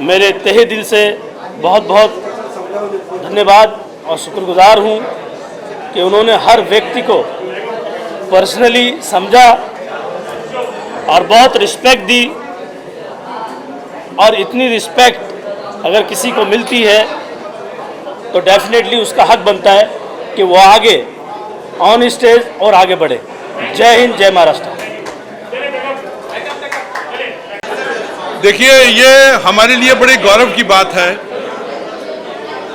मेरे तहे दिल से बहुत बहुत धन्यवाद और शुक्रगुजार हूँ कि उन्होंने हर व्यक्ति को पर्सनली समझा और बहुत रिस्पेक्ट दी। और इतनी रिस्पेक्ट अगर किसी को मिलती है तो डेफिनेटली उसका हक बनता है कि वो आगे ऑन स्टेज और आगे बढ़े। जय हिंद, जय महाराष्ट्र। देखिए, ये हमारे लिए बड़े गौरव की बात है,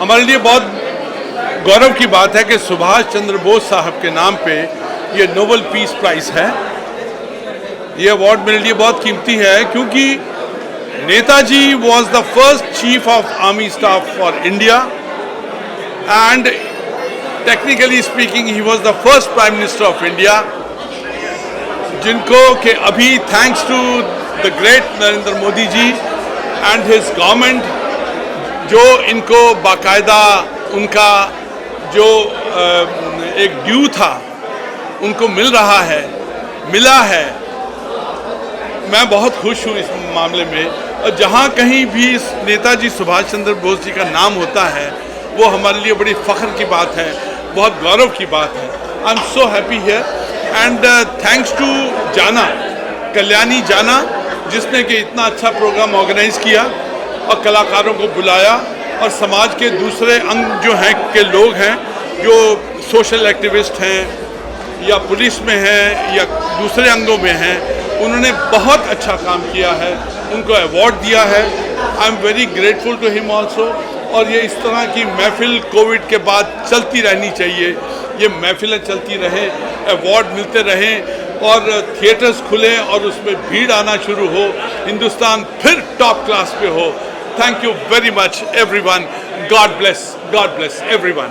हमारे लिए बहुत गौरव की बात है कि सुभाष चंद्र बोस साहब के नाम पे ये नोबल पीस प्राइज़ है। ये अवार्ड मेरे लिए बहुत कीमती है क्योंकि Netaji was the first chief of army staff for India, and technically speaking he was the first prime minister of India, जिनको कि अभी thanks to the great Narendra Modi ji and his government जो इनको बाकायदा उनका जो एक ड्यू था उनको मिला है। मैं बहुत खुश हूँ इस मामले में, और जहाँ कहीं भी इस नेताजी सुभाष चंद्र बोस जी का नाम होता है वो हमारे लिए बड़ी फ़ख्र की बात है, बहुत गौरव की बात है। I am so happy here and thanks to Jana, Kalyani जाना, जिसने कि इतना अच्छा प्रोग्राम ऑर्गेनाइज किया और कलाकारों को बुलाया, और समाज के दूसरे अंग जो हैं के लोग हैं जो सोशल एक्टिविस्ट हैं या पुलिस में हैं या दूसरे अंगों में हैं, उन्होंने बहुत अच्छा काम किया है, उनको अवार्ड दिया है। I am very grateful to him also. और ये इस तरह की महफिल कोविड के बाद चलती रहनी चाहिए, ये महफिलें चलती रहें, अवार्ड मिलते रहें और थिएटर्स खुलें और उसमें भीड़ आना शुरू हो, हिंदुस्तान फिर टॉप क्लास पे हो। Thank you very much everyone, God bless everyone,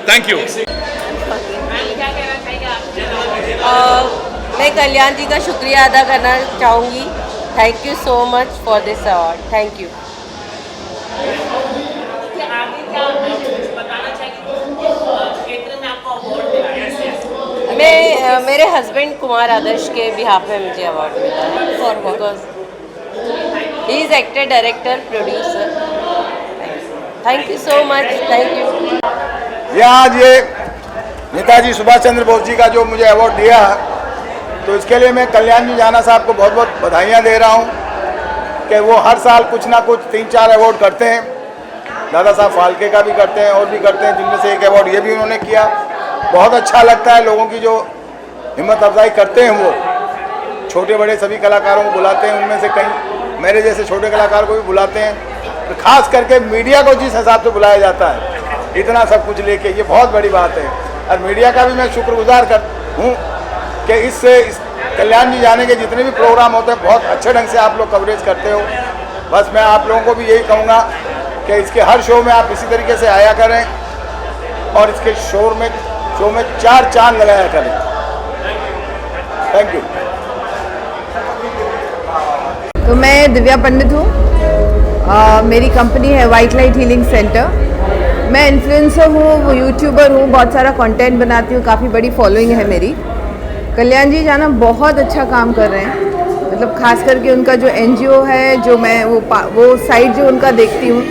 thank you. मैं कल्याण जी का शुक्रिया अदा करना चाहूँगी। Thank you so much for this award, thank you. मैं मेरे हस्बैंड कुमार आदर्श के बिहाफ में मुझे अवार्ड मिला है, for because he is actor, director, producer. Thank you so much, thank you. आज ये नेताजी सुभाष चंद्र बोस जी का जो मुझे अवार्ड दिया, तो इसके लिए मैं कल्याण जी जाना साहब को बहुत बहुत बधाइयाँ दे रहा हूँ कि वो हर साल कुछ ना कुछ 3-4 अवार्ड करते हैं। दादा साहब फाल्के का भी करते हैं और भी करते हैं, जिनमें से एक अवार्ड ये भी उन्होंने किया। बहुत अच्छा लगता है, लोगों की जो हिम्मत अफजाई करते हैं, वो छोटे बड़े सभी कलाकारों को बुलाते हैं, उनमें से कई मेरे जैसे छोटे कलाकार को भी बुलाते हैं, तो खास करके मीडिया को जिस हिसाब से बुलाया जाता है इतना सब कुछ लेके, ये बहुत बड़ी बात है। और मीडिया का भी मैं शुक्रगुजार हूँ कि इससे कल्याण जी जाने के जितने भी प्रोग्राम होते हैं बहुत अच्छे ढंग से आप लोग कवरेज करते हो। बस मैं आप लोगों को भी यही कहूँगा कि इसके हर शो में आप इसी तरीके से आया करें और इसके शो में 4 चांद लगाया करें। Thank you. तो मैं दिव्या पंडित हूँ, मेरी कंपनी है वाइट लाइट हीलिंग सेंटर। मैं इन्फ्लुएंसर हूँ, यूट्यूबर हूँ, बहुत सारा कंटेंट बनाती हूँ, काफ़ी बड़ी फॉलोइंग है मेरी। कल्याण जी जाना बहुत अच्छा काम कर रहे हैं, मतलब खास करके उनका जो NGO है, जो मैं वो साइड जो उनका देखती हूँ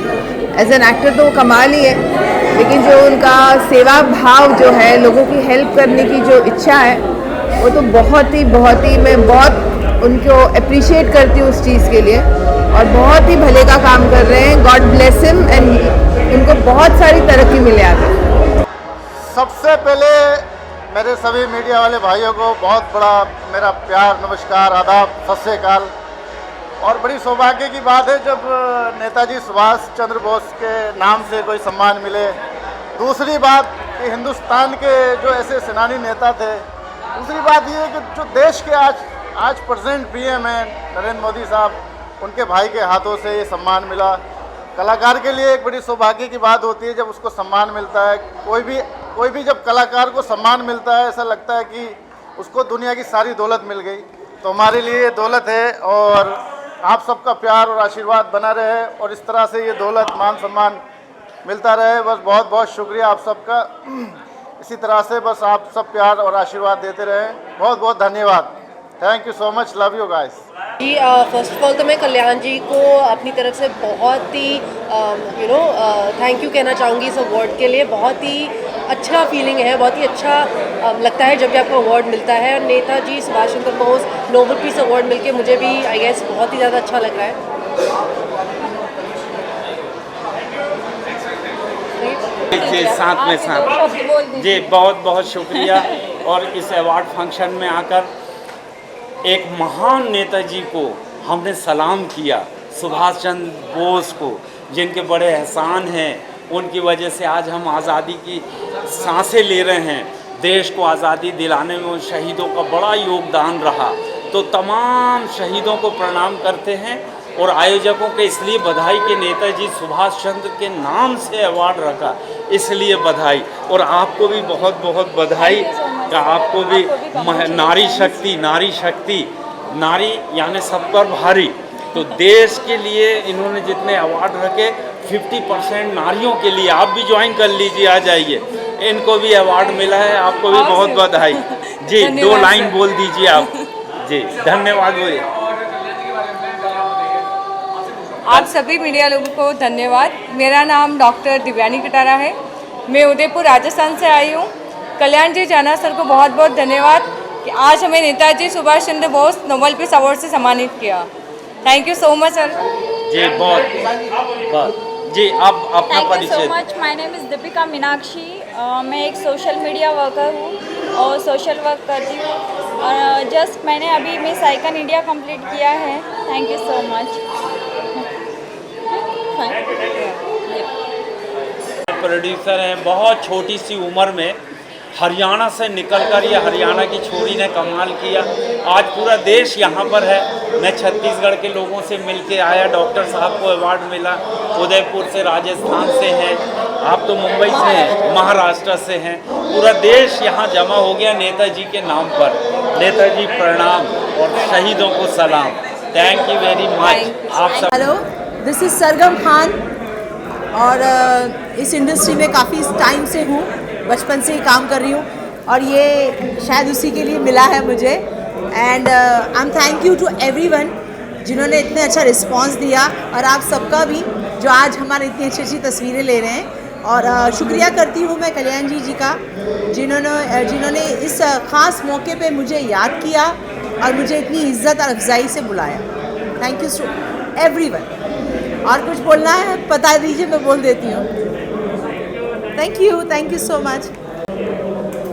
एज एन एक्टर, तो वो कमाल ही है, लेकिन जो उनका सेवा भाव जो है, लोगों की हेल्प करने की जो इच्छा है, वो तो बहुत ही मैं बहुत उनको अप्रिशिएट करती हूँ उस चीज़ के लिए, और बहुत ही भले का काम कर रहे हैं। गॉड ब्लेस हिम एंड उनको बहुत सारी तरक्की मिले आगे। सबसे पहले मेरे सभी मीडिया वाले भाइयों को बहुत बड़ा मेरा प्यार, नमस्कार, आदाब, सत श्री अकाल। और बड़ी सौभाग्य की बात है जब नेताजी सुभाष चंद्र बोस के नाम से कोई सम्मान मिले। दूसरी बात कि हिंदुस्तान के जो ऐसे सेनानी नेता थे, दूसरी बात ये है कि जो देश के आज प्रेजेंट PM हैं नरेंद्र मोदी साहब, उनके भाई के हाथों से ये सम्मान मिला। कलाकार के लिए एक बड़ी सौभाग्य की बात होती है जब उसको सम्मान मिलता है। कोई भी जब कलाकार को सम्मान मिलता है, ऐसा लगता है कि उसको दुनिया की सारी दौलत मिल गई। तो हमारे लिए ये दौलत है, और आप सबका प्यार और आशीर्वाद बना रहे और इस तरह से ये दौलत, मान सम्मान मिलता रहे। बस बहुत बहुत शुक्रिया आप सबका। इसी तरह से बस आप सब प्यार और आशीर्वाद देते रहें। बहुत बहुत धन्यवाद। Thank you so much, love you guys. जी, फर्स्ट ऑफ ऑल तो मैं कल्याण जी को अपनी तरफ से बहुत ही थैंक यू कहना चाहूँगी इस अवार्ड के लिए। बहुत ही अच्छा फीलिंग है, बहुत ही अच्छा लगता है जब भी आपको अवार्ड मिलता है। और Netaji Subhash Chandra Bose Nobel peace award मिलके मुझे भी आई गेस बहुत ही ज़्यादा अच्छा लग रहा है। जी, साथ में जी बहुत बहुत शुक्रिया। और इस अवार्ड फंक्शन में आकर एक महान नेताजी को हमने सलाम किया, सुभाष चंद्र बोस को, जिनके बड़े एहसान हैं, उनकी वजह से आज हम आज़ादी की सांसें ले रहे हैं। देश को आज़ादी दिलाने में उन शहीदों का बड़ा योगदान रहा, तो तमाम शहीदों को प्रणाम करते हैं और आयोजकों के इसलिए बधाई कि नेताजी सुभाष चंद्र के नाम से अवार्ड रखा, इसलिए बधाई। और आपको भी बहुत बहुत बधाई कि आपको भी नारी शक्ति नारी यानी सब पर भारी। तो देश के लिए इन्होंने जितने अवार्ड रखे 50% नारियों के लिए, आप भी ज्वाइन कर लीजिए, आ जाइए। इनको भी अवार्ड मिला है, आपको भी बहुत बधाई जी। 2 लाइन बोल दीजिए आप जी। धन्यवाद भैया। आप सभी मीडिया लोगों को धन्यवाद। मेरा नाम डॉक्टर दिव्यानी कटारा है, मैं उदयपुर राजस्थान से आई हूँ। कल्याण जी जाना सर को बहुत बहुत धन्यवाद कि आज हमें Netaji Subhash Chandra Bose Nobel peace award से सम्मानित किया। Thank you so much sir ji. बहुत जी। आप अपना परिचय। Thank you so much. My name is Deepika Meenakshi. मैं एक सोशल मीडिया वर्कर हूँ और सोशल वर्क करती हूँ और जस्ट मैंने अभी मिस आइकन इंडिया कंप्लीट किया है। Thank you so much. Producer हैं, बहुत छोटी सी उम्र में हरियाणा से निकलकर ये हरियाणा की छोरी ने कमाल किया। आज पूरा देश यहाँ पर है। मैं छत्तीसगढ़ के लोगों से मिलके आया, डॉक्टर साहब को अवार्ड मिला। उदयपुर से, राजस्थान से हैं, आप तो मुंबई से हैं, महाराष्ट्र से हैं। पूरा देश यहाँ जमा हो गया नेताजी के नाम पर। नेताजी प्रणाम और शहीदों को सलाम। Thank you very much. आप सब। हेलो, दिस इज़ सरगम खान और इस इंडस्ट्री में काफ़ी टाइम से हूँ, बचपन से ही काम कर रही हूँ और ये शायद उसी के लिए मिला है मुझे। And I am thank you to everyone जिन्होंने इतने अच्छा रिस्पांस दिया और आप सबका भी जो आज हमारे इतनी अच्छी अच्छी तस्वीरें ले रहे हैं। और शुक्रिया करती हूँ मैं कल्याण जी का जिन्होंने इस ख़ास मौके पे मुझे याद किया और मुझे इतनी इज्जत और अफजाई से बुलाया। Thank you so everyone. और कुछ बोलना है बता दीजिए, मैं बोल देती हूँ। Thank you so much.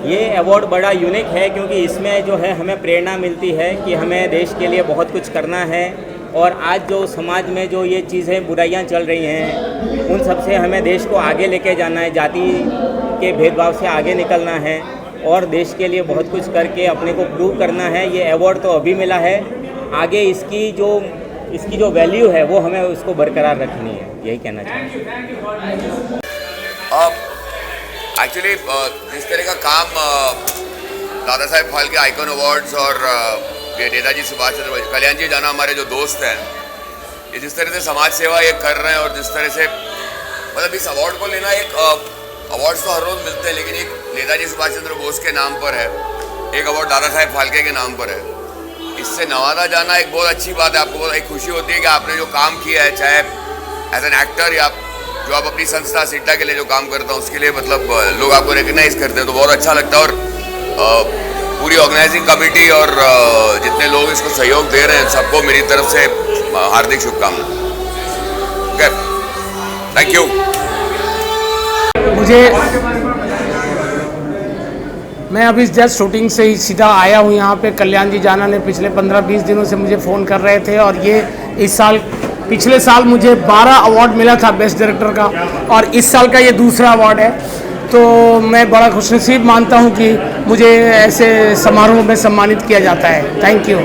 ये अवार्ड बड़ा यूनिक है क्योंकि इसमें जो है हमें प्रेरणा मिलती है कि हमें देश के लिए बहुत कुछ करना है और आज जो समाज में जो ये चीज़ें बुराइयां चल रही हैं उन सब से हमें देश को आगे लेके जाना है, जाति के भेदभाव से आगे निकलना है और देश के लिए बहुत कुछ करके अपने को प्रूव करना है। ये अवार्ड तो अभी मिला है, आगे इसकी जो वैल्यू है वो हमें उसको बरकरार रखनी है, यही कहना चाहूँगा। एक्चुअली जिस तरह का काम दादा साहेब फाल्के आइकन अवार्ड्स और ये नेताजी सुभाष चंद्र बोस, कल्याण जी जाना हमारे जो दोस्त हैं, ये जिस तरह से समाज सेवा ये कर रहे हैं और जिस तरह से मतलब इस अवार्ड को लेना, एक अवार्ड्स तो हर रोज़ मिलते हैं लेकिन एक नेताजी सुभाष चंद्र बोस के नाम पर है, एक अवार्ड दादा साहेब फाल्के के नाम पर है, इससे नवाजा जाना एक बहुत अच्छी बात है। आपको बहुत एक खुशी होती है कि आपने जो काम किया है, चाहे एज एन एक्टर या जो आप अपनी संस्था सिट्टा के लिए जो काम करता हूँ उसके लिए मतलब लोग आपको रिकग्नाइज करते हैं तो बहुत अच्छा लगता है। और पूरी ऑर्गेनाइजिंग कमेटी और जितने लोग इसको सहयोग दे रहे हैं सबको मेरी तरफ से हार्दिक शुभकामनाएं। Okay, thank you. मैं अभी जस्ट शूटिंग से ही सीधा आया हूँ यहाँ पे। कल्याण जी जाना ने पिछले 15-20 दिनों से मुझे फ़ोन कर रहे थे और ये पिछले साल मुझे 12 अवार्ड मिला था बेस्ट डायरेक्टर का और इस साल का ये दूसरा अवार्ड है। तो मैं बड़ा खुशनसीब मानता हूँ कि मुझे ऐसे समारोह में सम्मानित किया जाता है। Thank you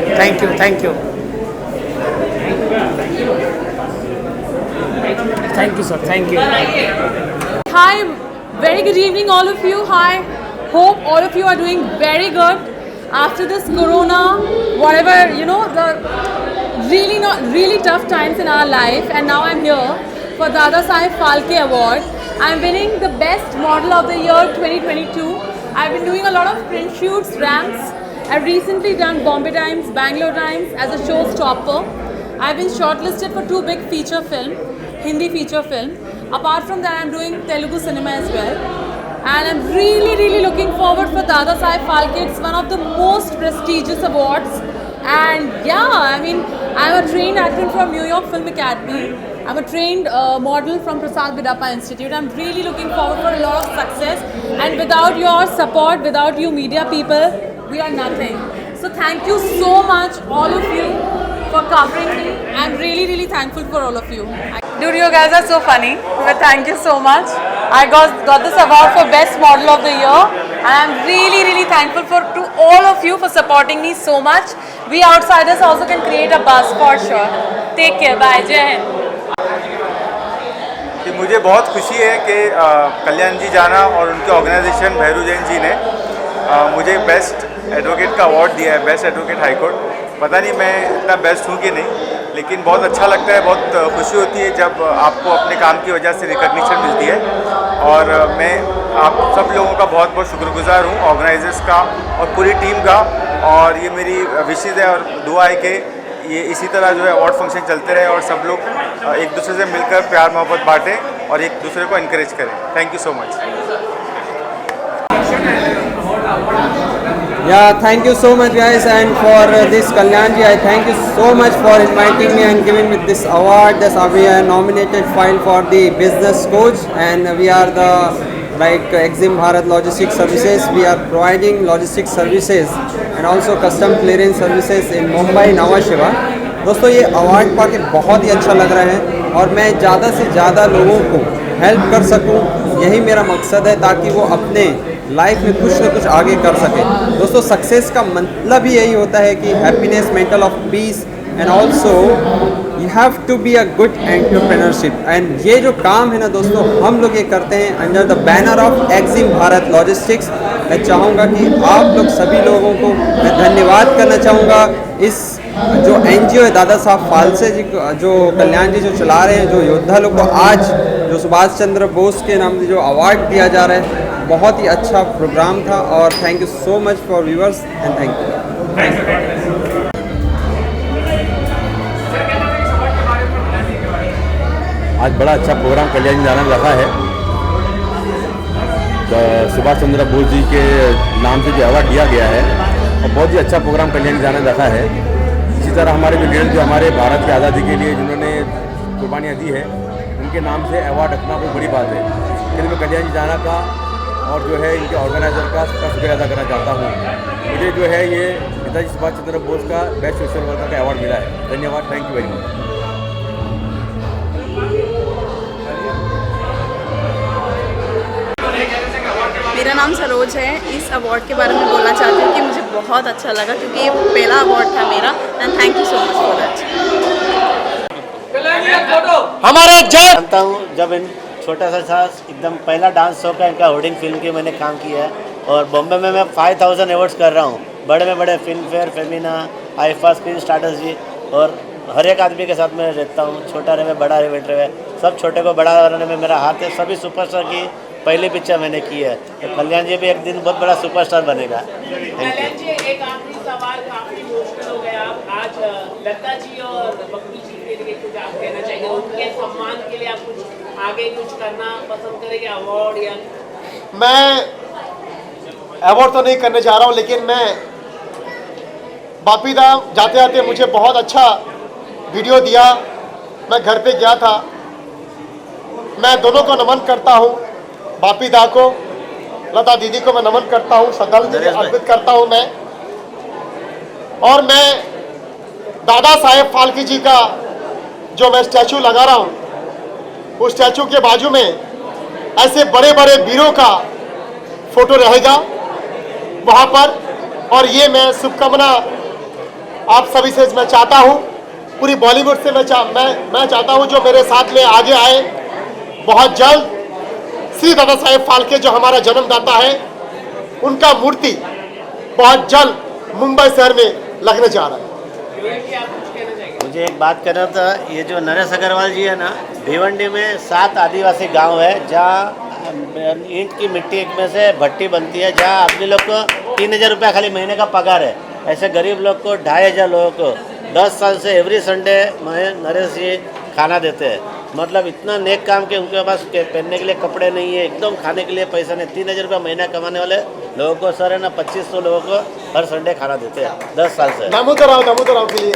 sir, thank you. Hi, very good evening all of you. Hi, hope all of you are doing very good after this corona, whatever, the really tough times in our life, and now I'm here for Dada Saheb Phalke Award. I'm winning the Best Model of the Year 2022. I've been doing a lot of print shoots, ramps. I've recently done Bombay Times, Bangalore Times as a showstopper. I've been shortlisted for 2 big feature film, Hindi feature film. Apart from that, I'm doing Telugu cinema as well. And I'm really looking forward for Dada Saheb Phalke. It's one of the most prestigious awards. And yeah, I'm a trained actor from New York Film Academy. I'm a trained model from Prasad Bidappa Institute. I'm really looking forward for a lot of success. And without your support, without you media people, we are nothing. So thank you so much, all of you, for covering me. I'm really thankful for all of you. Dude, you guys are so funny, but thank you so much. I got this award for Best Model of the Year and I'm really thankful to all of you for supporting me so much. We outsiders also can create a buzz for sure. Take care, bye, जय हिंद। कि मुझे बहुत खुशी है कि कल्याण जी जाना और उनके ऑर्गेनाइजेशन भैरू जैन जी ने मुझे बेस्ट एडवोकेट का अवार्ड दिया है, बेस्ट एडवोकेट हाई कोर्ट। पता नहीं मैं इतना बेस्ट हूँ कि नहीं, लेकिन बहुत अच्छा लगता है, बहुत खुशी होती है जब आपको अपने काम की वजह से रिकॉग्निशन मिलती है। और मैं आप सब लोगों का बहुत बहुत शुक्रगुजार हूँ, ऑर्गेनाइजर्स का और पूरी टीम का। और ये मेरी विशेज़ है और दुआ है कि ये इसी तरह जो है अवार्ड फंक्शन चलते रहे और सब लोग एक दूसरे से मिलकर प्यार मोहब्बत बांटें और एक दूसरे को इनकरेज करें। Thank you so much. Yeah, thank you so much guys, and for this Kalyan ji, I thank you so much for inviting me and giving me this award. This we are nominated file for the business coach, and we are the like Exim Bharat Logistics Services. We are providing logistics services and also custom clearance services in Mumbai, Nhava Sheva. दोस्तों ये award पाके बहुत ही अच्छा लग रहा है और मैं ज़्यादा से ज़्यादा लोगों को हेल्प कर सकूं, यही मेरा मकसद है, ताकि वो अपने लाइफ में कुछ ना कुछ आगे कर सके। दोस्तों सक्सेस का मतलब ही यही होता है कि happiness, mental of peace, and also you have to be a good entrepreneurship. एंड ये जो काम है ना दोस्तों, हम लोग ये करते हैं under the banner of Exim Bharat logistics. मैं चाहूँगा कि आप लोग सभी लोगों को मैं धन्यवाद करना चाहूँगा। इस जो NGO है दादा साहब फालसे जी, जो कल्याण जी जो चला रहे हैं, जो योद्धा लोग को आज जो सुभाष चंद्र बोस के नाम से जो अवार्ड दिया जा रहा है, बहुत ही अच्छा प्रोग्राम था। और thank you so much for viewers and thank you. आज बड़ा अच्छा प्रोग्राम कल्याण जी जाना रखा है। सुभाष चंद्र बोस जी के नाम से जो अवार्ड दिया गया है और बहुत ही अच्छा प्रोग्राम कल्याण जी जाना रखा है। इसी तरह हमारे जो लीडर जो हमारे भारत की आज़ादी के लिए जिन्होंने कुर्बानियाँ दी है, उनके नाम से अवार्ड रखना कोई बड़ी बात है। लेकिन मैं कल्याण जी जाना का और जो है इनके ऑर्गेनाइज़र का शुक्रिया अदा करना चाहता हूँ। मुझे जो है ये नेताजी सुभाष चंद्र बोस का बेस्ट सोशल वर्कर का अवार्ड मिला है। धन्यवाद, थैंक यू वेरी मच। मेरा नाम सरोज है। इस अवार्ड के बारे में बोलना चाहती हूँ कि मुझे बहुत अच्छा लगा क्योंकि ये पहला अवार्ड था मेरा, and thank you so much for that. हमारा जानता हूँ जब इन छोटा सा एकदम पहला डांस शो का इनका होर्डिंग फिल्म की मैंने काम किया है, और बॉम्बे में मैं 5000 अवार्ड्स कर रहा हूँ, बड़े में बड़े Filmfare, Femina, IIFA, screen starters Zee, और हर एक आदमी के साथ मैं रहता हूँ, छोटा रहे बड़ा रहे बैठ रहे, सब छोटे को बड़ा करने में मेरा हाथ है। सभी सुपरस्टार की पहली पिक्चर मैंने की है, तो कल्याण जी भी एक दिन बहुत बड़ा सुपरस्टार बनेगा। कल्याण जी, एक आखिरी सवाल, काफी इमोशनल हो गया आप आज। लता जी और बप्पू जी के लिए कुछ आप कहना चाहिए, उनके सम्मान के लिए आप कुछ आगे कुछ करना पसंद करेंगे, अवार्ड या? मैं अवार्ड तो नहीं करने जा रहा हूँ, लेकिन मैं बापी धाम जाते जाते मुझे बहुत अच्छा वीडियो दिया, मैं घर पे गया था। मैं दोनों को नमन करता हूँ, बापी दा को, लता दीदी को मैं नमन करता हूँ, श्रद्धांजलि अर्पित करता हूँ मैं। और मैं दादा साहेब फाल्के जी का जो मैं स्टैचू लगा रहा हूँ, उस स्टैचू के बाजू में ऐसे बड़े बड़े वीरों का फोटो रहेगा वहाँ पर। और ये मैं शुभकामना आप सभी से मैं चाहता हूँ, पूरी बॉलीवुड से मैं चाहता हूँ जो मेरे साथ में आगे आए। बहुत जल्द श्री दादा साहेब फाल्के जो हमारा जन्मदाता है, उनका मूर्ति बहुत जल्द मुंबई शहर में लगने जा रहा है। मुझे एक बात करना था, ये जो नरेश अग्रवाल जी है ना, भिवंडी में 7 आदिवासी गांव है जहाँ ईंट की मिट्टी में से भट्टी बनती है, जहाँ आदमी लोग को 3000 रुपया खाली महीने का पगार है। ऐसे गरीब लोग को 2500 लोगों को 10 साल से एवरी संडे नरेश जी खाना देते हैं। मतलब इतना नेक काम के उनके पास पहनने के लिए कपड़े नहीं है, एकदम खाने के लिए पैसा नहीं। 3000 रुपया महीना कमाने वाले लोगों को सर है ना 2500 लोगों को हर संडे खाना देते हैं 10 साल से। दामोदर राव के लिए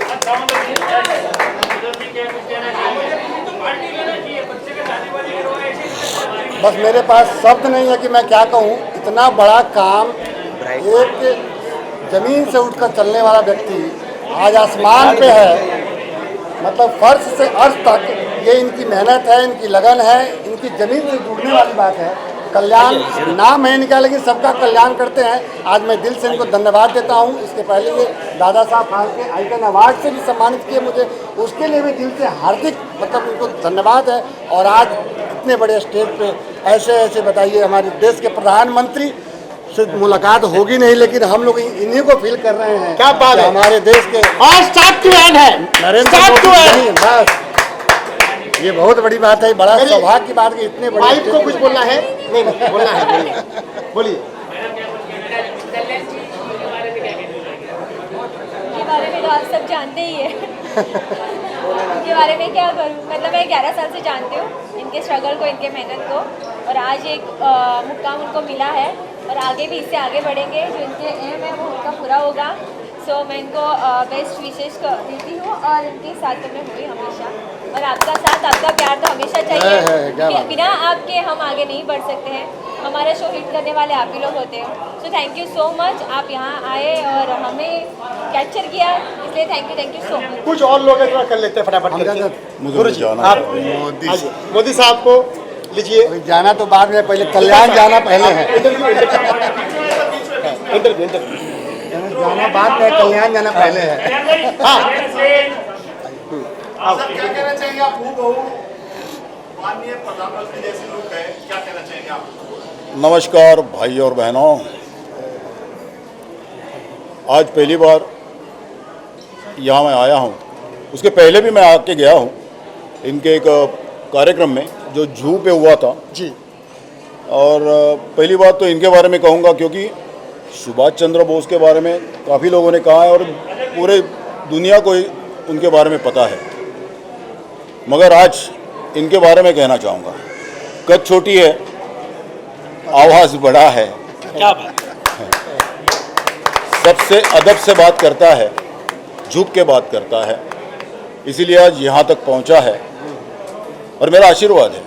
बस मेरे पास शब्द नहीं है कि मैं क्या कहूँ। इतना बड़ा काम, एक जमीन से उठकर चलने वाला व्यक्ति आज आसमान पे है, मतलब फर्श से अर्श तक, ये इनकी मेहनत है, इनकी लगन है, इनकी ज़मीन से जुड़ने वाली बात है। कल्याण नाम है इनका, लेकिन सबका कल्याण करते हैं। आज मैं दिल से इनको धन्यवाद देता हूँ। इसके पहले ये दादा साहब फाल्के आइकन अवार्ड से भी सम्मानित किए मुझे, उसके लिए भी दिल से हार्दिक मतलब इनको धन्यवाद है। और आज इतने बड़े स्टेज पे ऐसे बताइए, हमारे देश के प्रधानमंत्री से मुलाकात होगी नहीं, लेकिन हम लोग इन्हीं को फील कर रहे हैं। क्या बात है, हमारे देश के और स्टार्ट टू एंड है नरेंद्र मोदी। बस ये बहुत बड़ी बात है, बड़ा सौभाग्य की बात है। इतने बड़े वाइफ को कुछ बोलना है? नहीं बोलना है, बोलिए। के बारे में तो आप सब जानते ही है। उनके बारे में क्या करूँ, मतलब मैं 11 साल से जानती हूँ इनके स्ट्रगल को, इनके मेहनत को, और आज एक मुकाम उनको मिला है और आगे भी इससे आगे बढ़ेंगे। जो इनके एम है वो उनका पूरा होगा। सो मैं इनको बेस्ट विशेष देती हूँ और इनके साथ तो मैं हुई हमेशा, और आपका साथ आपका प्यार तो हमेशा चाहिए। बिना आपके हम आगे नहीं बढ़ सकते हैं। हमारा शो हिट करने वाले आप ही लोग होते हैं। सो थैंक यू सो मच, आप यहाँ आए और हमें कैप्चर किया, इसलिए थैंक यू सो मच। कुछ और लोग कर लेते हैं फटाफट। गुरु जी आप मोदी साहब को लीजिए। जाना तो बाद में, पहले कल्याण जाना पहले है। जाना बाद में, कल्याण जाना पहले है। हाँ क्या कहना चाहेंगे आप? माननीय प्रधानमंत्री जैसे लोग हैं, क्या कहना चाहेंगे आप? नमस्कार भाई और बहनों, आज पहली बार यहाँ मैं आया हूँ। उसके पहले भी मैं आके गया हूँ इनके एक कार्यक्रम में जो जू पे हुआ था जी। और पहली बात तो इनके बारे में कहूँगा, क्योंकि सुभाष चंद्र बोस के बारे में काफ़ी लोगों ने कहा है और पूरे दुनिया को उनके बारे में पता है, मगर आज इनके बारे में कहना चाहूँगा। कद छोटी है, आवाज़ बड़ा है, क्या बात, सबसे अदब से बात करता है, झुक के बात करता है, इसीलिए आज यहाँ तक पहुँचा है। और मेरा आशीर्वाद है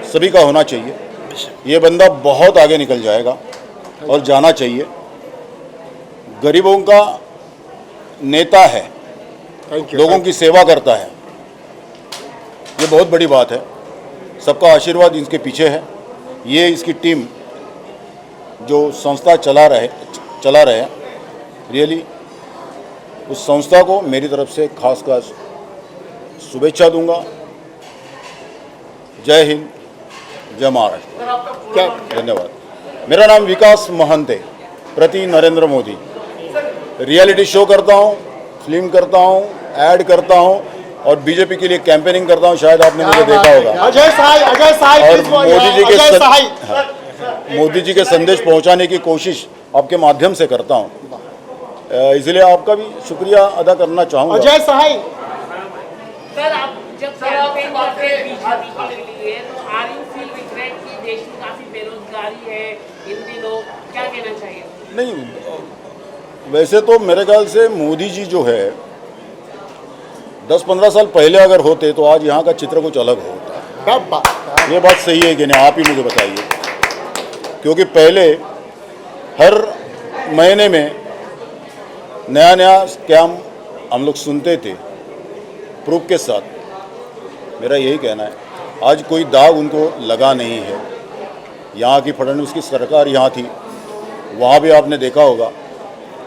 सभी का होना चाहिए। ये बंदा बहुत आगे निकल जाएगा और जाना चाहिए। गरीबों का नेता है, लोगों की सेवा करता है, ये बहुत बड़ी बात है। सबका आशीर्वाद इसके पीछे है। ये इसकी टीम जो संस्था चला रहे हैं, रियली उस संस्था को मेरी तरफ से खास शुभेच्छा दूंगा। जय हिंद, जय महाराष्ट्र। धन्यवाद। मेरा नाम विकास महंत है, प्रति नरेंद्र मोदी। रियलिटी शो करता हूँ, फिल्म करता हूँ, ऐड करता हूँ और बीजेपी के लिए कैंपेनिंग करता हूँ। शायद आपने मुझे देखा होगा। अजय साई और मोदी जी के संदेश पहुँचाने की कोशिश आपके माध्यम से करता हूँ, इसलिए आपका भी शुक्रिया अदा करना चाहूँगा। अजय साई सर, आप जब कैंपेन करते हैं बीजेपी के लिए, तो आर यू फील रिग्रेट कि देश में काफी बेरोजगारी है इन दिनों, क्या कहना चाहिए? नहीं, वैसे तो मेरे ख्याल से मोदी जी जो है 10-15 साल पहले अगर होते तो आज यहाँ का चित्र कुछ अलग होता। ये बात सही है कि नहीं, आप ही मुझे बताइए। क्योंकि पहले हर महीने में नया नया स्कैम हम लोग सुनते थे प्रूफ के साथ। मेरा यही कहना है, आज कोई दाग उनको लगा नहीं है। यहाँ की फडणवीस की सरकार यहाँ थी, वहाँ भी आपने देखा होगा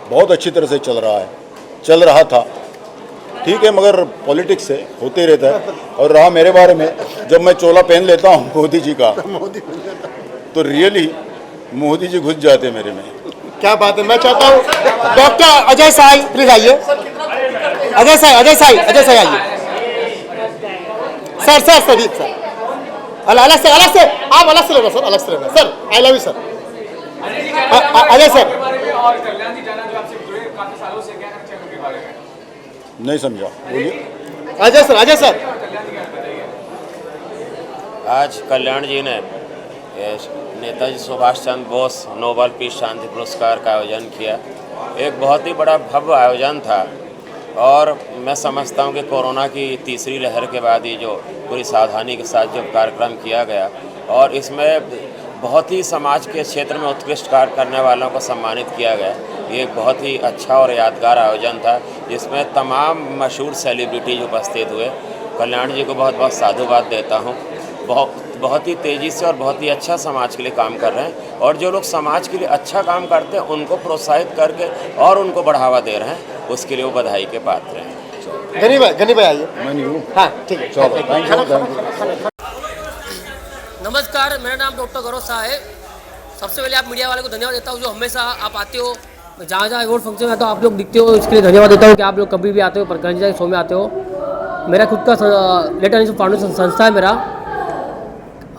बहुत अच्छी तरह से चल रहा था। ठीक है, मगर पॉलिटिक्स से होते रहता है। और रहा मेरे बारे में, जब मैं चोला पहन लेता हूँ मोदी जी का, तो रियली मोदी जी घुस जाते मेरे में। क्या बात है। मैं चाहता हूँ डॉक्टर अजय साई प्लीज आइए। अजय साई आइए सर। अलग से आप अलग से लेना सर, अलग से लेना sir. I love you sir. Ajay sir, नहीं समझा, बोलिए। अजय सर। आज कल्याण जी ने नेताजी सुभाष चंद्र बोस नोबेल पीस शांति पुरस्कार का आयोजन किया। एक बहुत ही बड़ा भव्य आयोजन था और मैं समझता हूँ कि कोरोना की तीसरी लहर के बाद ये जो पूरी सावधानी के साथ जो कार्यक्रम किया गया और इसमें बहुत ही समाज के क्षेत्र में उत्कृष्ट कार्य करने वालों को सम्मानित किया गया। ये एक बहुत ही अच्छा और यादगार आयोजन था जिसमें तमाम मशहूर सेलिब्रिटीज उपस्थित हुए। कल्याण जी को बहुत बहुत साधुवाद देता हूँ। बहुत बहुत ही तेज़ी से और बहुत ही अच्छा समाज के लिए काम कर रहे हैं, और जो लोग समाज के लिए अच्छा काम करते हैं उनको प्रोत्साहित करके और उनको बढ़ावा दे रहे हैं, उसके लिए वो बधाई के पात्र हैं। गनी भाई आइए। मैं नहीं हूँ। हाँ ठीक है, चलो, थैंक यू। नमस्कार, मेरा नाम डॉक्टर गौरव शाह है। सबसे पहले आप मीडिया वाले को धन्यवाद देता हूँ जो हमेशा आप आते हो, जहाँ जहाँ अवार्ड फंक्शन में आता हो आप लोग दिखते हो, इसके लिए धन्यवाद देता हूँ कि आप लोग कभी भी आते हो, प्रकाश जी शो में आते हो। मेरा खुद का लेटर फाउंडेशन संस्था है मेरा।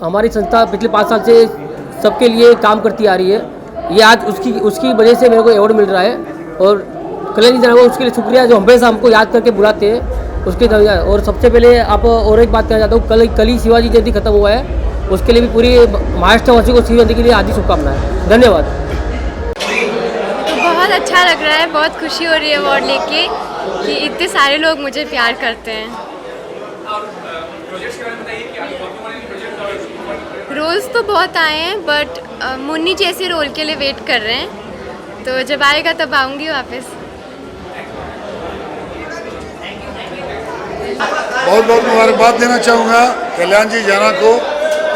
हमारी संस्था पिछले 5 साल से सबके लिए काम करती आ रही है। ये आज उसकी वजह से मेरे को अवार्ड मिल रहा है, और कल्याण जी जाना उसके लिए शुक्रिया जो हमेशा हमको याद करके बुलाते हैं उसके। और सबसे पहले आप और एक बात कहना चाहता हूँ, कल ही शिवाजी जयंती खत्म हुआ है, उसके लिए भी पूरी महाराष्ट्रवासी को शिव जयंती के लिए हार्दिक शुभकामनाएं। धन्यवाद। तो बहुत अच्छा लग रहा है, बहुत खुशी हो रही है अवार्ड लेके कि इतने सारे लोग मुझे प्यार करते हैं। रोल्स तो बहुत आए हैं, बट मुन्नी जैसे रोल के लिए वेट कर रहे हैं, तो जब आएगा तब आऊँगी वापस। बहुत बहुत मुबारकबाद देना चाहूँगा कल्याण जी जाना को।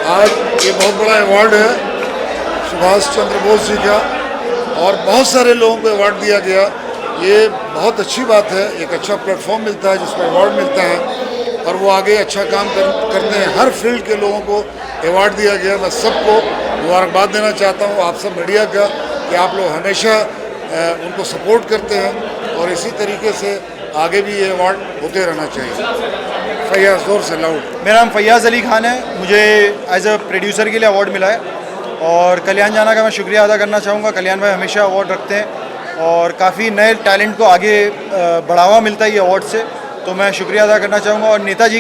आज ये बहुत बड़ा अवार्ड है सुभाष चंद्र बोस जी का, और बहुत सारे लोगों को अवार्ड दिया गया। ये बहुत अच्छी बात है, एक अच्छा प्लेटफॉर्म मिलता है जिसमें अवार्ड मिलता है, और वो आगे अच्छा काम करते हैं। हर फील्ड के लोगों को अवार्ड दिया गया। मैं सबको मुबारकबाद देना चाहता हूँ, आप सब मीडिया का, कि आप लोग हमेशा उनको सपोर्ट करते हैं, और इसी तरीके से आगे भी ये अवार्ड होते रहना चाहिए। फैयाज जोर से लाउड। मेरा नाम फैयाज़ अली खान है। मुझे एज अ प्रोड्यूसर के लिए अवार्ड मिला है, और कल्याण जाना का मैं शुक्रिया अदा करना चाहूँगा। कल्याण भाई हमेशा अवार्ड रखते हैं, और काफ़ी नए टैलेंट को आगे बढ़ावा मिलता है ये अवार्ड से, तो मैं शुक्रिया अदा करना चाहूँगा। और नेताजी